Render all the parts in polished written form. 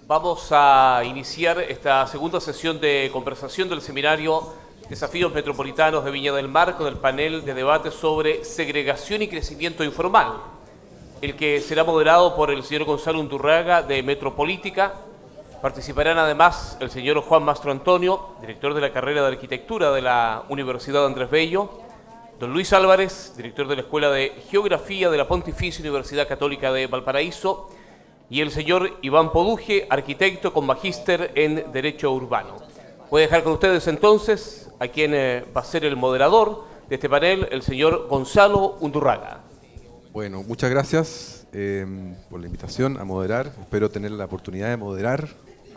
Vamos a iniciar esta segunda sesión de conversación del seminario Desafíos Metropolitanos de Viña del Mar con el panel de debate sobre segregación y crecimiento informal, el que será moderado por el señor Gonzalo Undurraga de Metropolítica. Participarán además el señor Juan Mastro Antonio, director de la carrera de Arquitectura de la Universidad Andrés Bello, don Luis Álvarez, director de la Escuela de Geografía de la Pontificia Universidad Católica de Valparaíso, y el señor Iván Poduje, arquitecto con magíster en Derecho Urbano. Voy a dejar con ustedes entonces a quien va a ser el moderador de este panel, el señor Gonzalo Undurraga. Bueno, muchas gracias por la invitación a moderar. Espero tener la oportunidad de moderar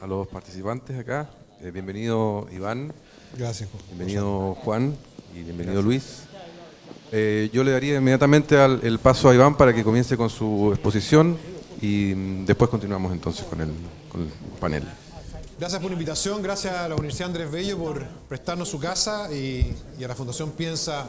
a los participantes acá. Bienvenido Iván. Gracias, Juan. Bienvenido Juan y bienvenido Luis. Yo le daría inmediatamente el paso a Iván para que comience con su exposición y después continuamos entonces con el panel. Gracias por la invitación, gracias a la Universidad Andrés Bello por prestarnos su casa y a la Fundación Piensa,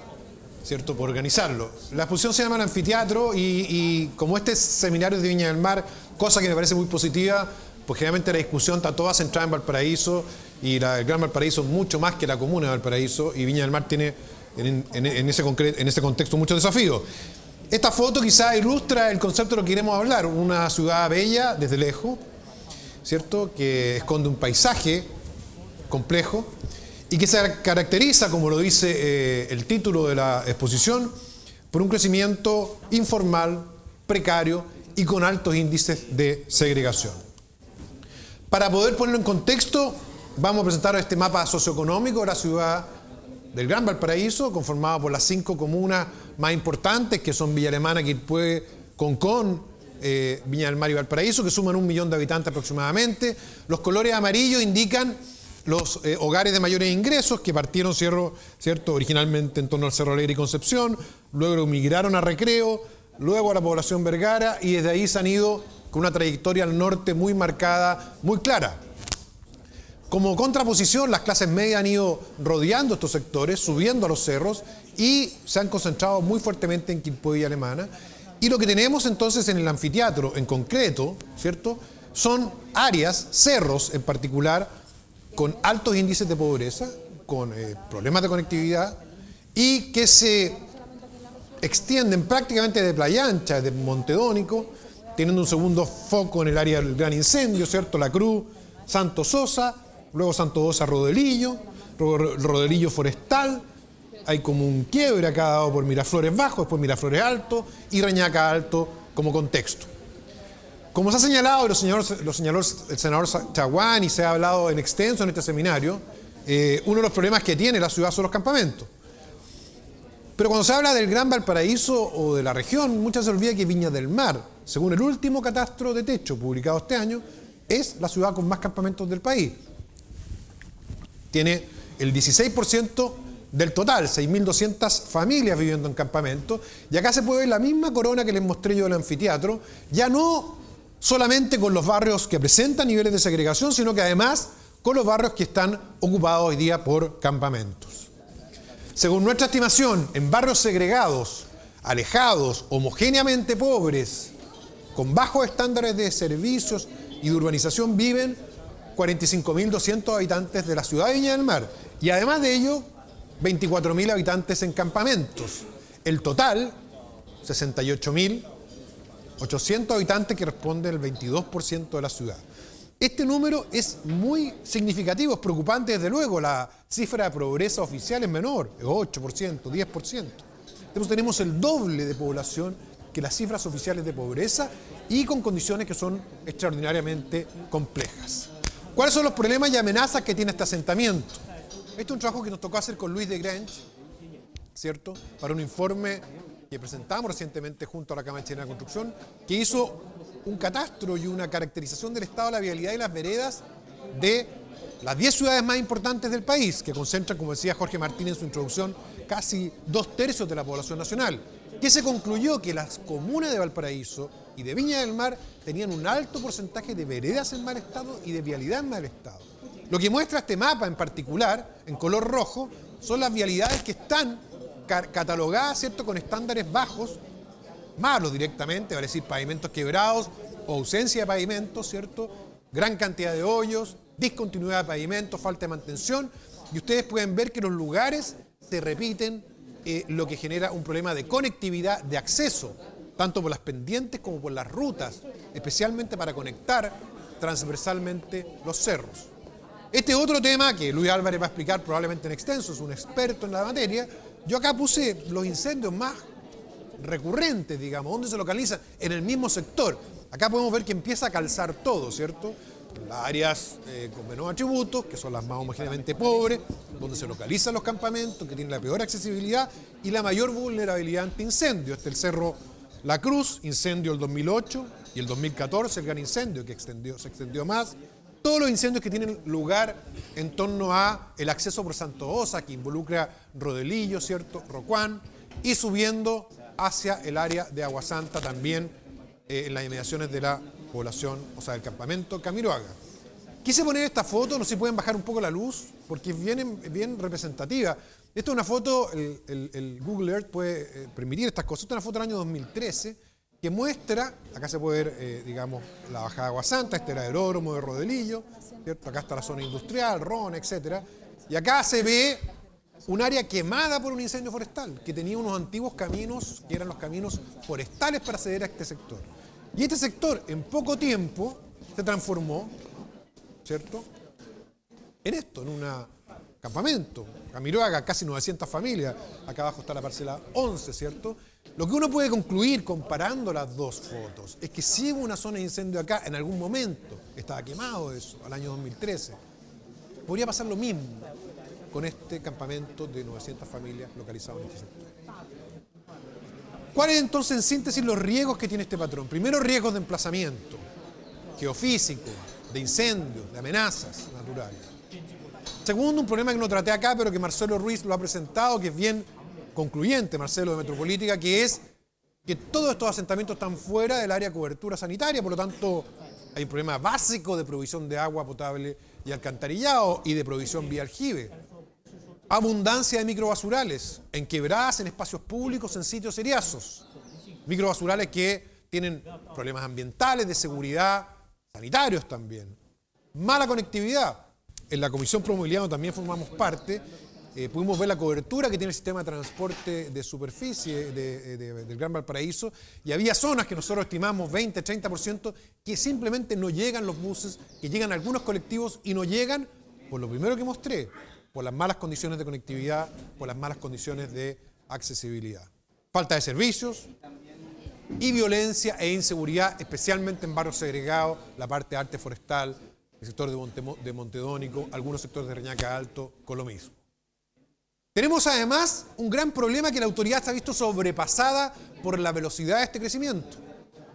¿cierto?, por organizarlo. La exposición se llama El Anfiteatro y como este seminario de Viña del Mar, cosa que me parece muy positiva, pues generalmente la discusión está toda centrada en Valparaíso y el Gran Valparaíso mucho más que la comuna de Valparaíso, y Viña del Mar tiene en ese contexto muchos desafíos. Esta foto quizá ilustra el concepto de lo que queremos hablar, una ciudad bella desde lejos, ¿cierto?, que esconde un paisaje complejo y que se caracteriza, como lo dice el título de la exposición, por un crecimiento informal, precario y con altos índices de segregación. Para poder ponerlo en contexto, vamos a presentar este mapa socioeconómico de la ciudad del Gran Valparaíso, conformado por las 5 comunas más importantes, que son Villa Alemana, Quilpué, Concón, Viña del Mar y Valparaíso, que suman 1 millón de habitantes aproximadamente. Los colores amarillos indican los hogares de mayores ingresos que partieron, ¿cierto?, originalmente en torno al Cerro Alegre y Concepción, luego migraron a Recreo, luego a la población Vergara, y desde ahí se han ido con una trayectoria al norte muy marcada, muy clara. Como contraposición, las clases medias han ido rodeando estos sectores, subiendo a los cerros, y se han concentrado muy fuertemente en Quilpué y Alemana. Y lo que tenemos entonces en el anfiteatro en concreto, ¿cierto?, son áreas, cerros en particular, con altos índices de pobreza, con problemas de conectividad, y que se extienden prácticamente de Playa Ancha, de Montedónico, teniendo un segundo foco en el área del Gran Incendio, ¿cierto?, La Cruz, Santo Sosa, luego Santo Sosa Rodelillo, Rodelillo Forestal, hay como un quiebre acá dado por Miraflores Bajo, después Miraflores Alto y Reñaca Alto como contexto. Como se ha señalado, y lo señaló el senador Chaguán y se ha hablado en extenso en este seminario, uno de los problemas que tiene la ciudad son los campamentos. Pero cuando se habla del Gran Valparaíso o de la región, muchas se olvida que Viña del Mar, según el último catastro de techo publicado este año, es la ciudad con más campamentos del país. Tiene el 16% del total, 6.200 familias viviendo en campamentos, y acá se puede ver la misma corona que les mostré yo del anfiteatro, ya no solamente con los barrios que presentan niveles de segregación, sino que además con los barrios que están ocupados hoy día por campamentos. Según nuestra estimación, en barrios segregados, alejados, homogéneamente pobres, con bajos estándares de servicios y de urbanización, viven 45.200 habitantes de la ciudad de Viña del Mar, y además de ello 24.000 habitantes en campamentos. El total, 68.800 habitantes, que responde al 22% de la ciudad. Este número es muy significativo, es preocupante desde luego. La cifra de pobreza oficial es menor, es 8%, 10%. Entonces tenemos el doble de población que las cifras oficiales de pobreza y con condiciones que son extraordinariamente complejas. ¿Cuáles son los problemas y amenazas que tiene este asentamiento? Este es un trabajo que nos tocó hacer con Luis de Grange, ¿cierto?, para un informe que presentamos recientemente junto a la Cámara Chilena de Construcción, que hizo un catastro y una caracterización del estado de la vialidad y las veredas de las 10 ciudades más importantes del país, que concentran, como decía Jorge Martín en su introducción, casi 2/3 de la población nacional. Que se concluyó que las comunas de Valparaíso y de Viña del Mar tenían un alto porcentaje de veredas en mal estado y de vialidad en mal estado. Lo que muestra este mapa en particular, en color rojo, son las vialidades que están catalogadas, ¿cierto?, con estándares bajos, malos directamente, vale decir pavimentos quebrados o ausencia de pavimentos, ¿cierto?, gran cantidad de hoyos, discontinuidad de pavimento, falta de mantención, y ustedes pueden ver que los lugares se repiten, lo que genera un problema de conectividad, de acceso, tanto por las pendientes como por las rutas, especialmente para conectar transversalmente los cerros. Este otro tema que Luis Álvarez va a explicar probablemente en extenso, es un experto en la materia. Yo acá puse los incendios más recurrentes, digamos, donde se localizan en el mismo sector. Acá podemos ver que empieza a calzar todo, ¿cierto? Las áreas con menos atributos, que son las más homogéneamente pobres, donde se localizan los campamentos, que tienen la peor accesibilidad y la mayor vulnerabilidad ante incendios. Este es el Cerro La Cruz, incendio el 2008, y el 2014, el gran incendio que se extendió más. Todos los incendios que tienen lugar en torno a el acceso por Santo Osa, que involucra Rodelillo, ¿cierto? Rocuán, y subiendo hacia el área de Agua Santa también, en las inmediaciones de la población, o sea, del campamento Camiroaga. Quise poner esta foto, no sé si pueden bajar un poco la luz, porque es bien representativa. Esta es una foto, el Google Earth puede permitir estas cosas. Esta es una foto del año 2013, que muestra, acá se puede ver, digamos, la bajada de Agua Santa, este era el aeródromo de Rodelillo, ¿cierto? Acá está la zona industrial, Ron, etc. Y acá se ve un área quemada por un incendio forestal, que tenía unos antiguos caminos, que eran los caminos forestales para acceder a este sector. Y este sector, en poco tiempo, se transformó, ¿cierto?, en esto, en un campamento. Camiroaga, casi 900 familias, acá abajo está la parcela 11, ¿cierto? Lo que uno puede concluir comparando las dos fotos es que si hubo una zona de incendio acá en algún momento, estaba quemado eso, al año 2013, podría pasar lo mismo con este campamento de 900 familias localizado en este sector. ¿Cuáles entonces en síntesis los riesgos que tiene este patrón? Primero, riesgos de emplazamiento, geofísico, de incendios, de amenazas naturales. Segundo, un problema que no traté acá, pero que Marcelo Ruiz lo ha presentado, que es bien concluyente, Marcelo de Metropolítica, que es que todos estos asentamientos están fuera del área de cobertura sanitaria, por lo tanto hay un problema básico de provisión de agua potable y alcantarillado y de provisión vía aljibe. Abundancia de microbasurales en quebradas, en espacios públicos, en sitios eriazos. Microbasurales que tienen problemas ambientales, de seguridad, sanitarios también. Mala conectividad. En la Comisión Pro Movilidad, donde también formamos parte, pudimos ver la cobertura que tiene el sistema de transporte de superficie del Gran Valparaíso, y había zonas que nosotros estimamos 20, 30%, que simplemente no llegan los buses, que llegan algunos colectivos y no llegan por lo primero que mostré, por las malas condiciones de conectividad, por las malas condiciones de accesibilidad. Falta de servicios y violencia e inseguridad, especialmente en barrios segregados, la parte de arte forestal, el sector de Montedónico, algunos sectores de Reñaca Alto, con lo mismo. Tenemos además un gran problema que la autoridad se ha visto sobrepasada por la velocidad de este crecimiento.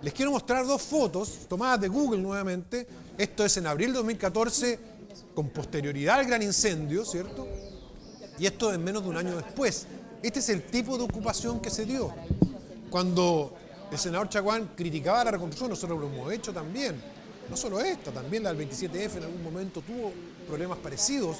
Les quiero mostrar dos fotos tomadas de Google nuevamente. Esto es en abril de 2014, con posterioridad al gran incendio, ¿cierto? Y esto es menos de un año después. Este es el tipo de ocupación que se dio. Cuando el senador Chaguán criticaba la reconstrucción, nosotros lo hemos hecho también. No solo esta, también la del 27F en algún momento tuvo problemas parecidos.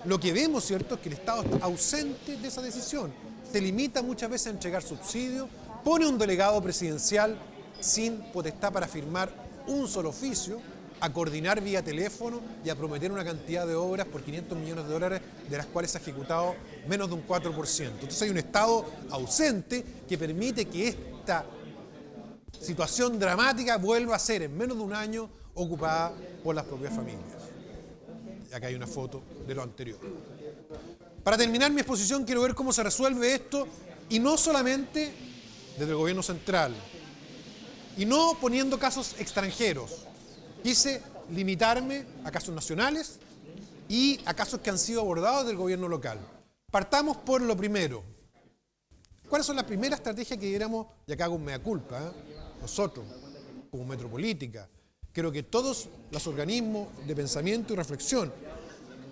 Lo que vemos, ¿cierto?, es que el Estado está ausente de esa decisión. Se limita muchas veces a entregar subsidios, pone un delegado presidencial sin potestad para firmar un solo oficio, a coordinar vía teléfono y a prometer una cantidad de obras por 500 millones de dólares, de las cuales se ha ejecutado menos de un 4%. Entonces hay un Estado ausente que permite que esta situación dramática vuelva a ser en menos de un año ocupada por las propias familias. Y acá hay una foto de lo anterior. Para terminar mi exposición, quiero ver cómo se resuelve esto, y no solamente desde el gobierno central, y no poniendo casos extranjeros. Quise limitarme a casos nacionales y a casos que han sido abordados del gobierno local. Partamos por lo primero. ¿Cuáles son las primeras estrategias que diéramos? Y acá hago un mea culpa, nosotros, como Metropolítica. Creo que todos los organismos de pensamiento y reflexión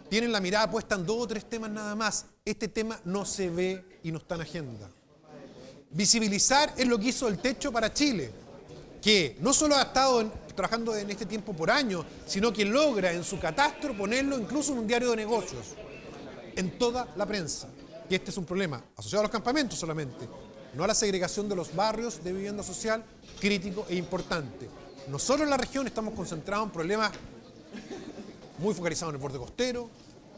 tienen la mirada puesta en 2 o 3 temas nada más. Este tema no se ve y no está en agenda. Visibilizar es lo que hizo el Techo para Chile, que no solo ha estado trabajando en este tiempo por años, sino que logra en su catastro ponerlo incluso en un diario de negocios, en toda la prensa. Y este es un problema asociado a los campamentos solamente, no a la segregación de los barrios de vivienda social, crítico e importante. Nosotros en la región estamos concentrados en problemas muy focalizado en el borde costero,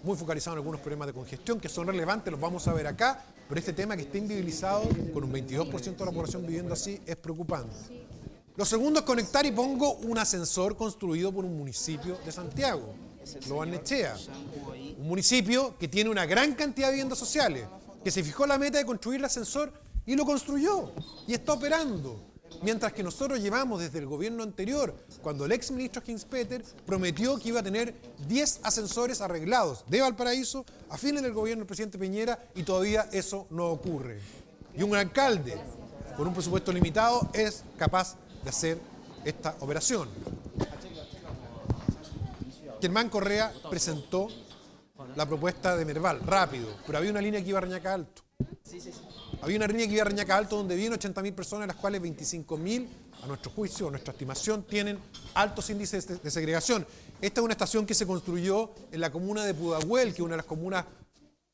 muy focalizado en algunos problemas de congestión que son relevantes, los vamos a ver acá, pero este tema que está invisibilizado con un 22% de la población viviendo así es preocupante. Lo segundo es conectar y pongo un ascensor construido por un municipio de Santiago, Lo Barnechea, un municipio que tiene una gran cantidad de viviendas sociales, que se fijó la meta de construir el ascensor y lo construyó y está operando. Mientras que nosotros llevamos desde el gobierno anterior, cuando el ex ministro Hinspeter prometió que iba a tener 10 ascensores arreglados de Valparaíso a fines del gobierno del presidente Piñera y todavía eso no ocurre. Y un alcalde con un presupuesto limitado es capaz de hacer esta operación. Germán Correa presentó la propuesta de Merval, rápido, pero había una línea que iba a Reñaca Alto. Había una línea que iba a Reñaca Alto donde viven 80.000 personas, de las cuales 25.000, a nuestro juicio, a nuestra estimación, tienen altos índices de segregación. Esta es una estación que se construyó en la comuna de Pudahuel, que es una de las comunas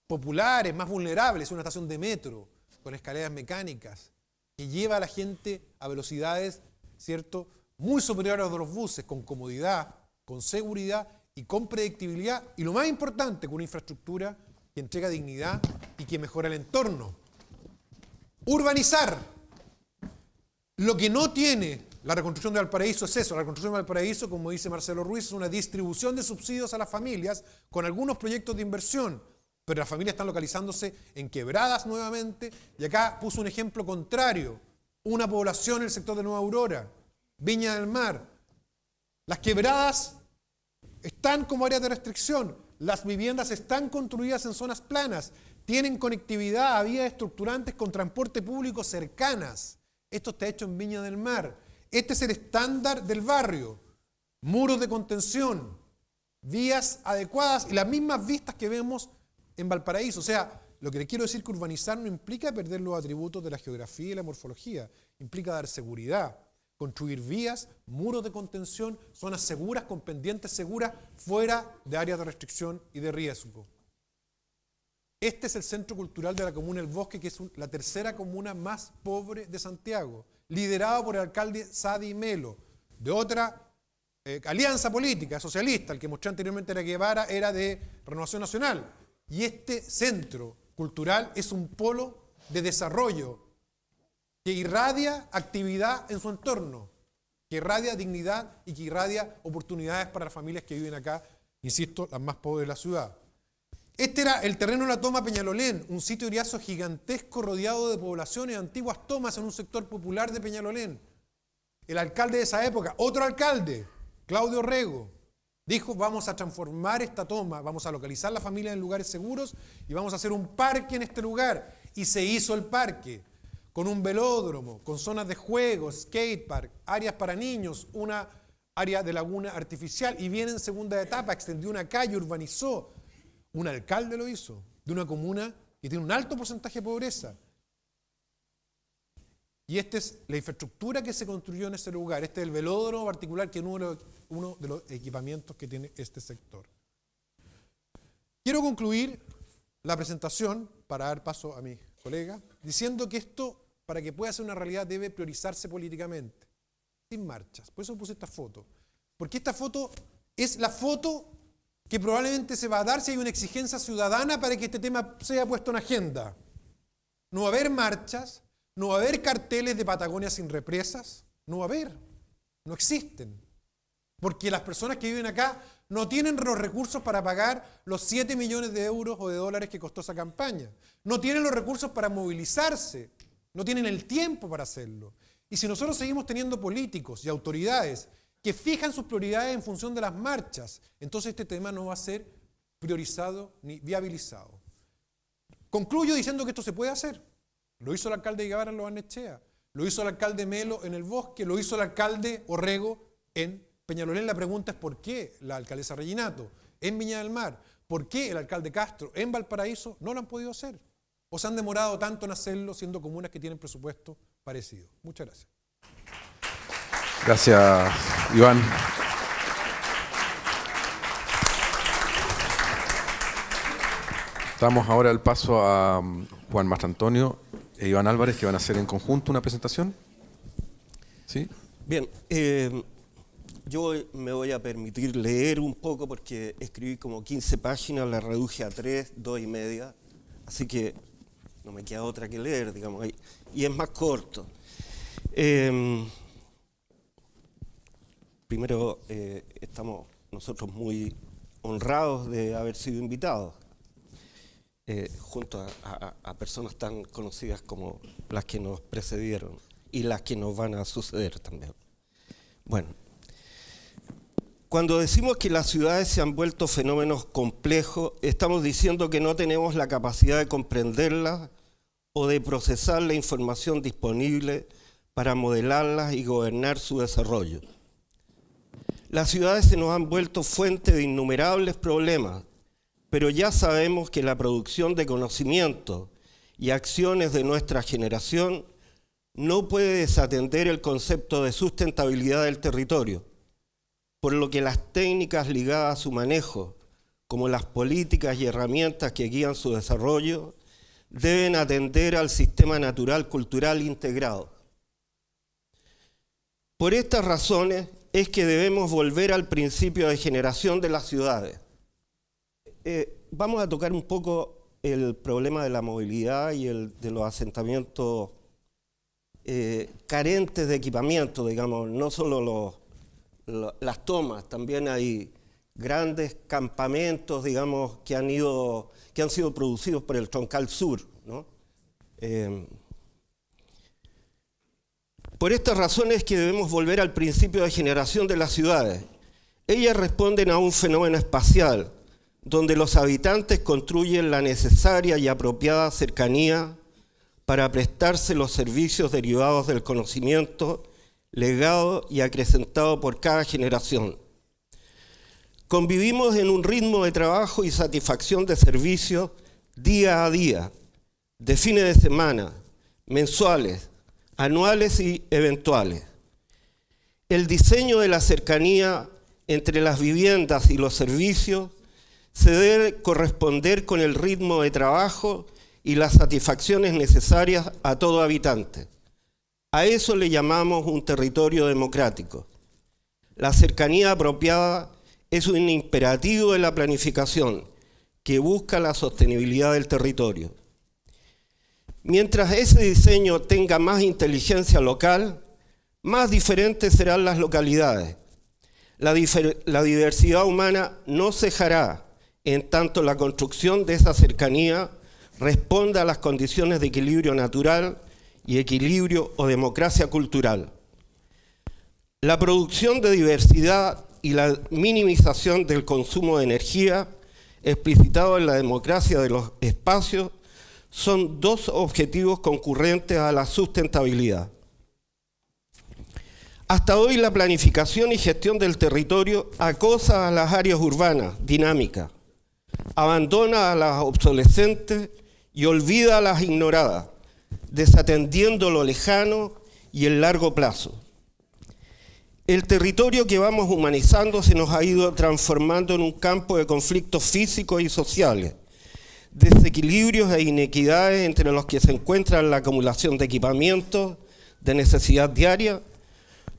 populares, más vulnerables, una estación de metro, con escaleras mecánicas, que lleva a la gente a velocidades, ¿cierto?, muy superiores a los buses, con comodidad, con seguridad y con predictibilidad, y lo más importante, con una infraestructura que entrega dignidad y que mejora el entorno. Urbanizar. Lo que no tiene la reconstrucción de Valparaíso es eso. La reconstrucción de Valparaíso, como dice Marcelo Ruiz, es una distribución de subsidios a las familias con algunos proyectos de inversión, pero las familias están localizándose en quebradas nuevamente, y acá puso un ejemplo contrario, una población en el sector de Nueva Aurora, Viña del Mar. Las quebradas están como áreas de restricción, las viviendas están construidas en zonas planas, tienen conectividad a vías estructurantes con transporte público cercanas. Esto está hecho en Viña del Mar. Este es el estándar del barrio. Muros de contención, vías adecuadas y las mismas vistas que vemos en Valparaíso. O sea, lo que le quiero decir que urbanizar no implica perder los atributos de la geografía y la morfología. Implica dar seguridad, construir vías, muros de contención, zonas seguras con pendientes seguras fuera de áreas de restricción y de riesgo. Este es el centro cultural de la comuna El Bosque, que es la tercera comuna más pobre de Santiago, liderado por el alcalde Sadi Melo, de otra alianza política socialista. El que mostré anteriormente era Guevara, era de Renovación Nacional. Y este centro cultural es un polo de desarrollo que irradia actividad en su entorno, que irradia dignidad y que irradia oportunidades para las familias que viven acá, insisto, las más pobres de la ciudad. Este era el terreno de la toma Peñalolén, un sitio iriazo gigantesco rodeado de poblaciones, antiguas tomas en un sector popular de Peñalolén. El alcalde de esa época, otro alcalde, Claudio Rego, dijo: vamos a transformar esta toma, vamos a localizar la familia en lugares seguros y vamos a hacer un parque en este lugar. Y se hizo el parque, con un velódromo, con zonas de juegos, skatepark, áreas para niños, una área de laguna artificial, y viene en segunda etapa, extendió una calle, urbanizó. Un alcalde lo hizo, de una comuna que tiene un alto porcentaje de pobreza. Y esta es la infraestructura que se construyó en ese lugar. Este es el velódromo particular, que es uno de los equipamientos que tiene este sector. Quiero concluir la presentación, para dar paso a mi colega, diciendo que esto, para que pueda ser una realidad, debe priorizarse políticamente, sin marchas. Por eso puse esta foto. Porque esta foto es la foto que probablemente se va a dar si hay una exigencia ciudadana para que este tema sea puesto en agenda. No va a haber marchas, no va a haber carteles de Patagonia sin represas, no va a haber, no existen. Porque las personas que viven acá no tienen los recursos para pagar los 7 millones de euros o de dólares que costó esa campaña. No tienen los recursos para movilizarse, no tienen el tiempo para hacerlo. Y si nosotros seguimos teniendo políticos y autoridades que fijan sus prioridades en función de las marchas, entonces este tema no va a ser priorizado ni viabilizado. Concluyo diciendo que esto se puede hacer. Lo hizo el alcalde Guevara en Lo Barnechea, lo hizo el alcalde Melo en El Bosque, lo hizo el alcalde Orrego en Peñalolén. La pregunta es ¿por qué la alcaldesa Reginato en Viña del Mar? ¿Por qué el alcalde Castro en Valparaíso no lo han podido hacer? ¿O se han demorado tanto en hacerlo siendo comunas que tienen presupuesto parecido? Muchas gracias. Gracias, Iván. Damos ahora el paso a Juan Mastrantonio e Iván Álvarez, que van a hacer en conjunto una presentación. ¿Sí? Bien, Yo me voy a permitir leer un poco porque escribí como 15 páginas, la reduje a 3, 2 y media, así que no me queda otra que leer, digamos, y es más corto. Primero, estamos nosotros muy honrados de haber sido invitados, junto a personas tan conocidas como las que nos precedieron y las que nos van a suceder también. Bueno, cuando decimos que las ciudades se han vuelto fenómenos complejos, estamos diciendo que no tenemos la capacidad de comprenderlas o de procesar la información disponible para modelarlas y gobernar su desarrollo. Las ciudades se nos han vuelto fuente de innumerables problemas, pero ya sabemos que la producción de conocimiento y acciones de nuestra generación no puede desatender el concepto de sustentabilidad del territorio, por lo que las técnicas ligadas a su manejo, como las políticas y herramientas que guían su desarrollo, deben atender al sistema natural cultural integrado. Por estas razones es que debemos volver al principio de generación de las ciudades. Vamos a tocar un poco el problema de la movilidad y de los asentamientos carentes de equipamiento, digamos, no solo las tomas, también hay grandes campamentos, digamos, que han sido producidos por el Troncal Sur, ¿no? Por estas razones es que debemos volver al principio de generación de las ciudades. Ellas responden a un fenómeno espacial, donde los habitantes construyen la necesaria y apropiada cercanía para prestarse los servicios derivados del conocimiento legado y acrecentado por cada generación. Convivimos en un ritmo de trabajo y satisfacción de servicios día a día, de fines de semana, mensuales, anuales y eventuales. El diseño de la cercanía entre las viviendas y los servicios se debe corresponder con el ritmo de trabajo y las satisfacciones necesarias a todo habitante. A eso le llamamos un territorio democrático. La cercanía apropiada es un imperativo de la planificación que busca la sostenibilidad del territorio. Mientras ese diseño tenga más inteligencia local, más diferentes serán las localidades. La diversidad humana no cejará en tanto la construcción de esa cercanía responda a las condiciones de equilibrio natural y equilibrio o democracia cultural. La producción de diversidad y la minimización del consumo de energía, explicitado en la democracia de los espacios, son dos objetivos concurrentes a la sustentabilidad. Hasta hoy la planificación y gestión del territorio acosa a las áreas urbanas dinámicas, abandona a las obsolescentes y olvida a las ignoradas, desatendiendo lo lejano y el largo plazo. El territorio que vamos humanizando se nos ha ido transformando en un campo de conflictos físicos y sociales, desequilibrios e inequidades entre los que se encuentran la acumulación de equipamientos de necesidad diaria,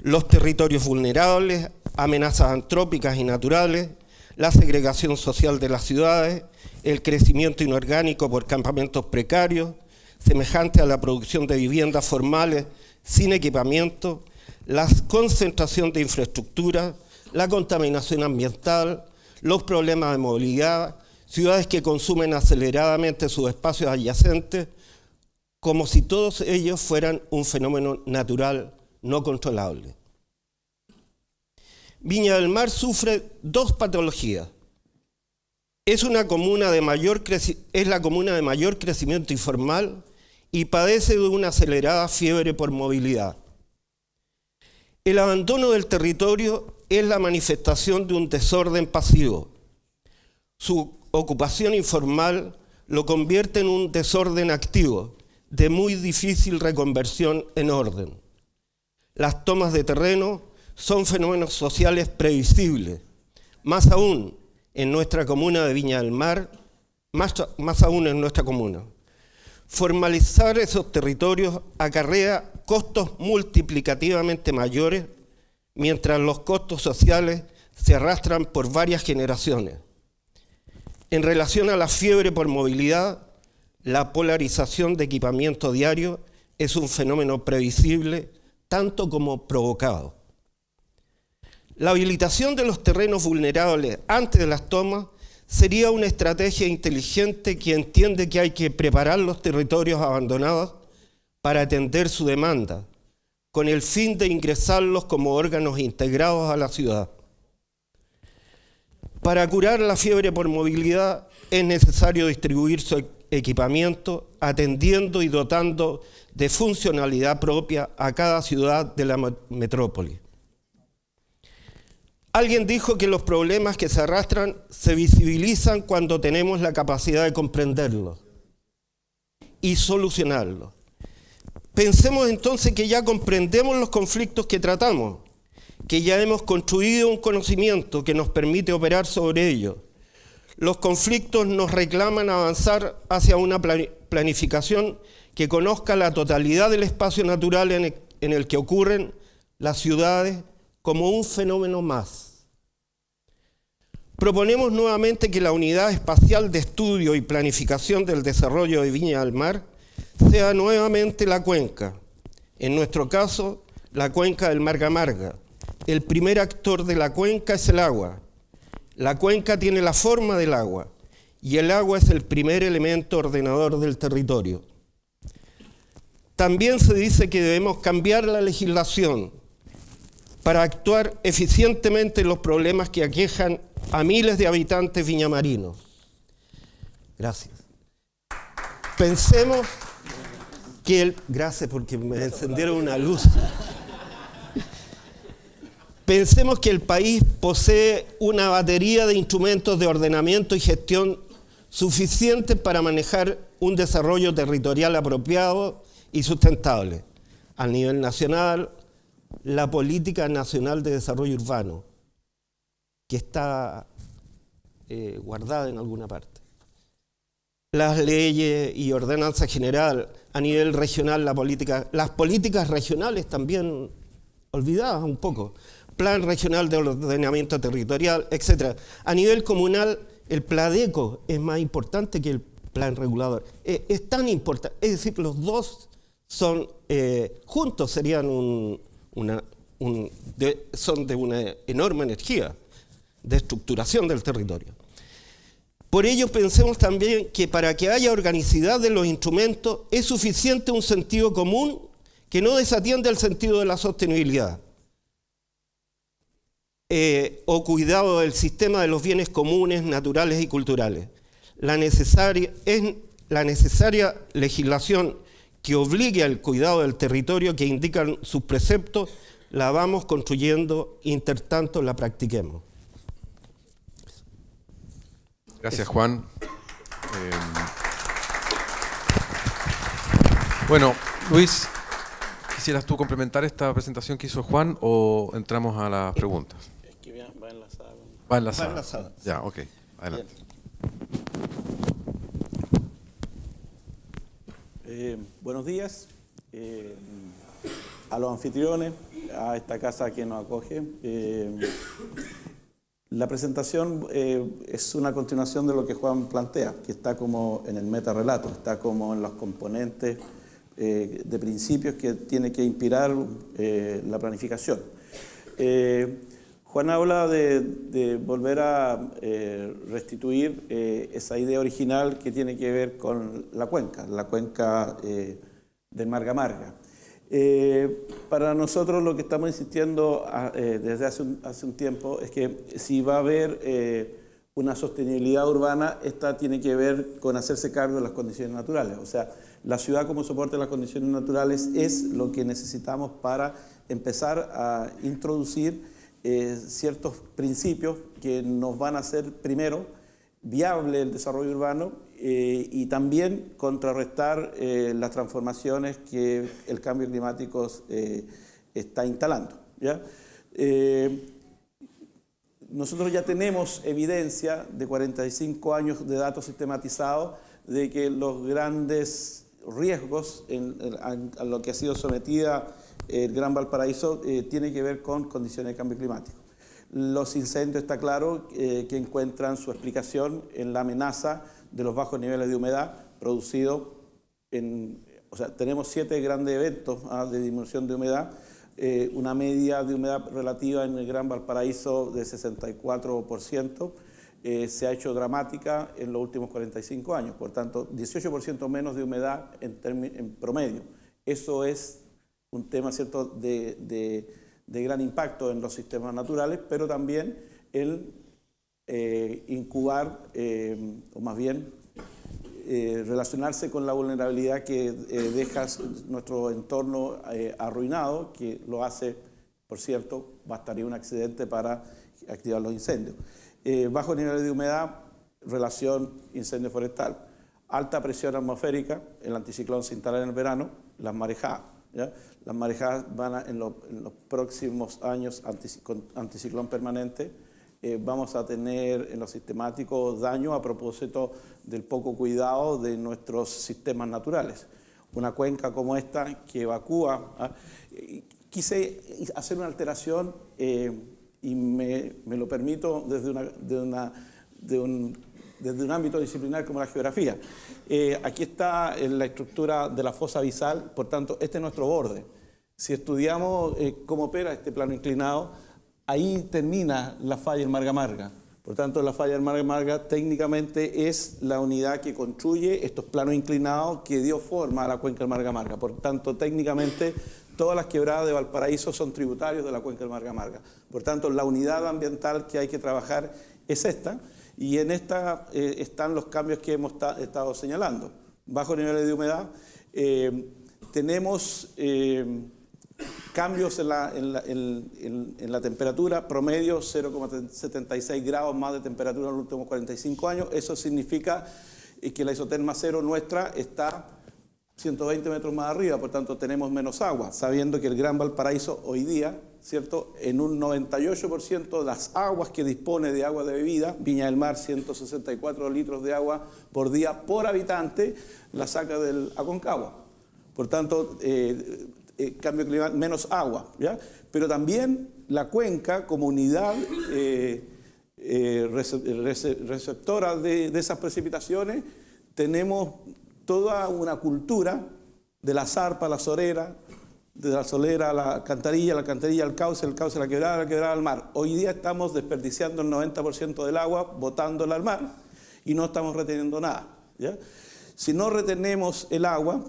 los territorios vulnerables, amenazas antrópicas y naturales, la segregación social de las ciudades, el crecimiento inorgánico por campamentos precarios, semejante a la producción de viviendas formales sin equipamiento, la concentración de infraestructura, la contaminación ambiental, los problemas de movilidad, ciudades que consumen aceleradamente sus espacios adyacentes, como si todos ellos fueran un fenómeno natural no controlable. Viña del Mar sufre dos patologías. Es la comuna de mayor crecimiento informal y padece de una acelerada fiebre por movilidad. El abandono del territorio es la manifestación de un desorden pasivo. Su ocupación informal lo convierte en un desorden activo, de muy difícil reconversión en orden. Las tomas de terreno son fenómenos sociales previsibles, más aún en nuestra comuna de Viña del Mar, más aún en nuestra comuna. Formalizar esos territorios acarrea costos multiplicativamente mayores, mientras los costos sociales se arrastran por varias generaciones. En relación a la fiebre por movilidad, la polarización de equipamiento diario es un fenómeno previsible, tanto como provocado. La habilitación de los terrenos vulnerables antes de las tomas sería una estrategia inteligente que entiende que hay que preparar los territorios abandonados para atender su demanda, con el fin de ingresarlos como órganos integrados a la ciudad. Para curar la fiebre por movilidad es necesario distribuir su equipamiento, atendiendo y dotando de funcionalidad propia a cada ciudad de la metrópoli. Alguien dijo que los problemas que se arrastran se visibilizan cuando tenemos la capacidad de comprenderlos y solucionarlos. Pensemos entonces que ya comprendemos los conflictos que tratamos, que ya hemos construido un conocimiento que nos permite operar sobre ellos. Los conflictos nos reclaman avanzar hacia una planificación que conozca la totalidad del espacio natural en el que ocurren las ciudades como un fenómeno más. Proponemos nuevamente que la Unidad Espacial de Estudio y Planificación del Desarrollo de Viña del Mar sea nuevamente la cuenca, en nuestro caso, la cuenca del Marga-Marga. El primer actor de la cuenca es el agua. La cuenca tiene la forma del agua y el agua es el primer elemento ordenador del territorio. También se dice que debemos cambiar la legislación para actuar eficientemente en los problemas que aquejan a miles de habitantes viñamarinos. Gracias. Pensemos que gracias porque me encendieron una luz. Pensemos que el país posee una batería de instrumentos de ordenamiento y gestión suficientes para manejar un desarrollo territorial apropiado y sustentable. A nivel nacional, la Política Nacional de Desarrollo Urbano, que está guardada en alguna parte. Las leyes y ordenanza general, a nivel regional, las políticas regionales también olvidadas un poco. Plan regional de ordenamiento territorial, etc. A nivel comunal, el PLADECO es más importante que el plan regulador. Es tan importante, es decir, los dos son juntos serían son de una enorme energía de estructuración del territorio. Por ello pensemos también que para que haya organicidad de los instrumentos es suficiente un sentido común que no desatiende el sentido de la sostenibilidad. O cuidado del sistema de los bienes comunes, naturales y culturales. Es la necesaria legislación que obligue al cuidado del territorio que indican sus preceptos, la vamos construyendo, intertanto la practiquemos. Gracias, Juan. Bueno, Luis, ¿quisieras tú complementar esta presentación que hizo Juan o entramos a las preguntas? Es que va enlazada. Va enlazada. Va enlazada. Ya, ok. Adelante. Buenos días a los anfitriones, a esta casa que nos acoge. La presentación es una continuación de lo que Juan plantea, que está como en el metarrelato, está como en los componentes de principios que tiene que inspirar la planificación. Juan habla de volver a restituir esa idea original que tiene que ver con la cuenca del Marga-Marga. Para nosotros lo que estamos insistiendo desde hace un tiempo es que si va a haber una sostenibilidad urbana, esta tiene que ver con hacerse cargo de las condiciones naturales. O sea, la ciudad como soporte de las condiciones naturales es lo que necesitamos para empezar a introducir ciertos principios que nos van a hacer, primero, viable el desarrollo urbano y también contrarrestar las transformaciones que el cambio climático está instalando, ¿ya? Nosotros ya tenemos evidencia de 45 años de datos sistematizados de que los grandes riesgos a lo que ha sido sometida el Gran Valparaíso tiene que ver con condiciones de cambio climático. Los incendios, está claro, que encuentran su explicación en la amenaza de los bajos niveles de humedad producidos o sea, tenemos 7 grandes eventos de disminución de humedad, una media de humedad relativa en el Gran Valparaíso de 64%, se ha hecho dramática en los últimos 45 años, por tanto, 18% menos de humedad en promedio. Eso es un tema, ¿cierto?, de gran impacto en los sistemas naturales, pero también el incubar, o más bien relacionarse con la vulnerabilidad que deja nuestro entorno arruinado, que lo hace, por cierto, bastaría un accidente para activar los incendios. Bajo niveles de humedad, relación incendio forestal. Alta presión atmosférica, el anticiclón se instala en el verano, las marejadas. ¿Ya? Las marejadas van en los próximos años, con anticiclón permanente, vamos a tener en los sistemáticos daño a propósito del poco cuidado de nuestros sistemas naturales. Una cuenca como esta que evacúa, quise hacer una alteración y me lo permito desde un ámbito disciplinar como la geografía. Aquí está la estructura de la fosa abisal, por tanto, este es nuestro borde. Si estudiamos cómo opera este plano inclinado, ahí termina la falla en Marga Marga. Por tanto, la falla en Marga Marga técnicamente es la unidad que construye estos planos inclinados que dio forma a la cuenca del Marga Marga. Por tanto, técnicamente, todas las quebradas de Valparaíso son tributarios de la cuenca del Marga Marga. Por tanto, la unidad ambiental que hay que trabajar es esta, y en esta están los cambios que hemos estado señalando. Bajo niveles de humedad, tenemos cambios en la temperatura, promedio 0,76 grados más de temperatura en los últimos 45 años. Eso significa que la isoterma cero nuestra está 120 metros más arriba, por tanto tenemos menos agua, sabiendo que el Gran Valparaíso hoy día, ¿cierto?, en un 98% de las aguas que dispone de agua de bebida, Viña del Mar 164 litros de agua por día por habitante, la saca del Aconcagua. Por tanto, cambio climático, menos agua, ¿ya? Pero también la cuenca como unidad receptora de esas precipitaciones, tenemos toda una cultura de la zarpa, la sorera, de la solera a la alcantarilla al cauce, el cauce a la quebrada al mar. Hoy día estamos desperdiciando el 90% del agua, botándola al mar, y no estamos reteniendo nada, ¿ya? Si no retenemos el agua,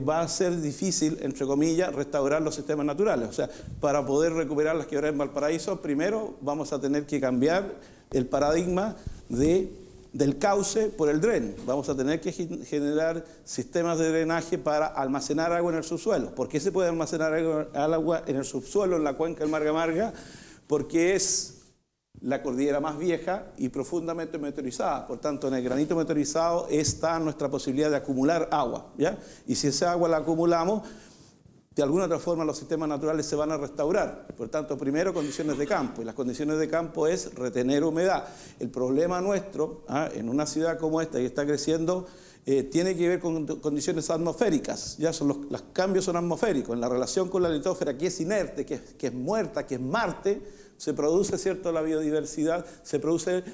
va a ser difícil, entre comillas, restaurar los sistemas naturales. O sea, para poder recuperar las quebradas en Valparaíso, primero vamos a tener que cambiar el paradigma del cauce por el dren. Vamos a tener que generar sistemas de drenaje para almacenar agua en el subsuelo. ¿Por qué se puede almacenar agua en el subsuelo en la cuenca del Marga Marga? Porque es la cordillera más vieja y profundamente meteorizada. Por tanto, en el granito meteorizado está nuestra posibilidad de acumular agua, ¿ya? Y si esa agua la acumulamos, de alguna otra forma los sistemas naturales se van a restaurar. Por tanto, primero condiciones de campo, y las condiciones de campo es retener humedad. El problema nuestro, en una ciudad como esta que está creciendo, tiene que ver con condiciones atmosféricas. Ya los cambios son atmosféricos. En la relación con la litósfera, que es inerte, que es muerta, que es Marte, se produce, ¿cierto?, la biodiversidad, se produce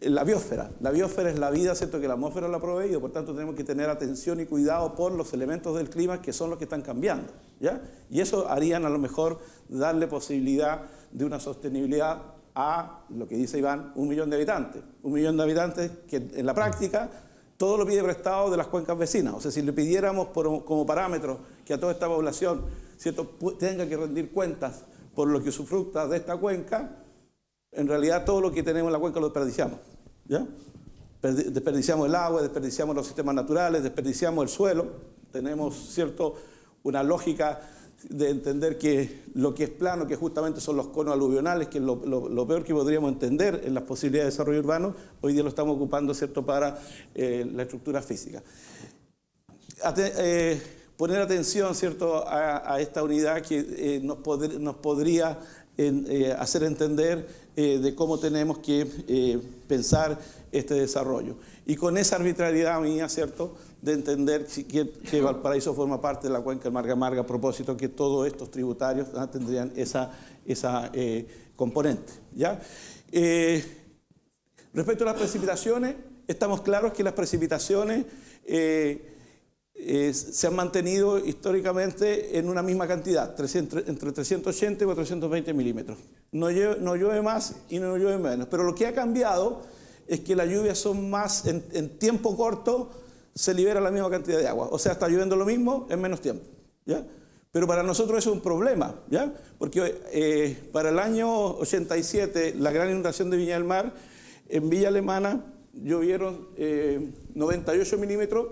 la biosfera. La biosfera es la vida, ¿cierto?, que la atmósfera la provee, y por tanto tenemos que tener atención y cuidado por los elementos del clima que son los que están cambiando, ¿ya? Y eso harían a lo mejor darle posibilidad de una sostenibilidad a lo que dice Iván, 1 millón de habitantes. 1 millón de habitantes que en la práctica todo lo pide prestado de las cuencas vecinas. O sea, si le pidiéramos como parámetro que a toda esta población, ¿cierto?, tenga que rendir cuentas por lo que usufructa de esta cuenca, en realidad todo lo que tenemos en la cuenca lo desperdiciamos, ¿ya? Desperdiciamos el agua, desperdiciamos los sistemas naturales, desperdiciamos el suelo. Tenemos, ¿cierto?, una lógica de entender que lo que es plano, que justamente son los conos aluvionales, que es lo peor que podríamos entender en las posibilidades de desarrollo urbano, hoy día lo estamos ocupando, ¿cierto?, para la estructura física. Poner atención, ¿cierto?, a esta unidad que nos podría hacer entender de cómo tenemos que pensar este desarrollo. Y con esa arbitrariedad mía, ¿cierto?, de entender que Valparaíso forma parte de la cuenca del Marga-Marga, a propósito que todos estos tributarios tendrían esa componente, ¿ya? Respecto a las precipitaciones, estamos claros que las precipitaciones se han mantenido históricamente en una misma cantidad, entre 380 y 420 milímetros. No llueve más y no llueve menos, pero lo que ha cambiado es que las lluvias son más, en tiempo corto se libera la misma cantidad de agua, o sea, está lloviendo lo mismo en menos tiempo, ¿ya? Pero para nosotros eso es un problema, ¿ya? Porque para el año 87, la gran inundación de Viña del Mar, en Villa Alemana llovieron 98 milímetros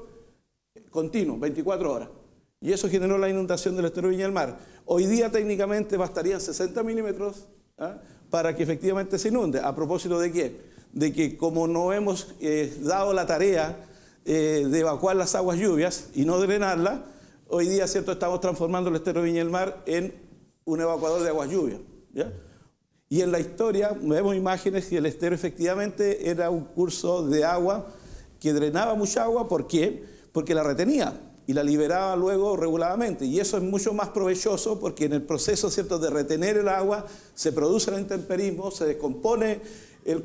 continuos, 24 horas. Y eso generó la inundación del estero de Viña del Mar. Hoy día técnicamente bastarían 60 milímetros para que efectivamente se inunde. ¿A propósito de qué? De que como no hemos dado la tarea de evacuar las aguas lluvias y no drenarlas, hoy día, ¿cierto?, estamos transformando el estero de Viña del Mar en un evacuador de aguas lluvias, ¿ya? Y en la historia vemos imágenes que el estero efectivamente era un curso de agua que drenaba mucha agua. ¿Por qué? Porque la retenía y la liberaba luego reguladamente. Y eso es mucho más provechoso porque en el proceso, ¿cierto?, de retener el agua se produce el intemperismo, se descompone el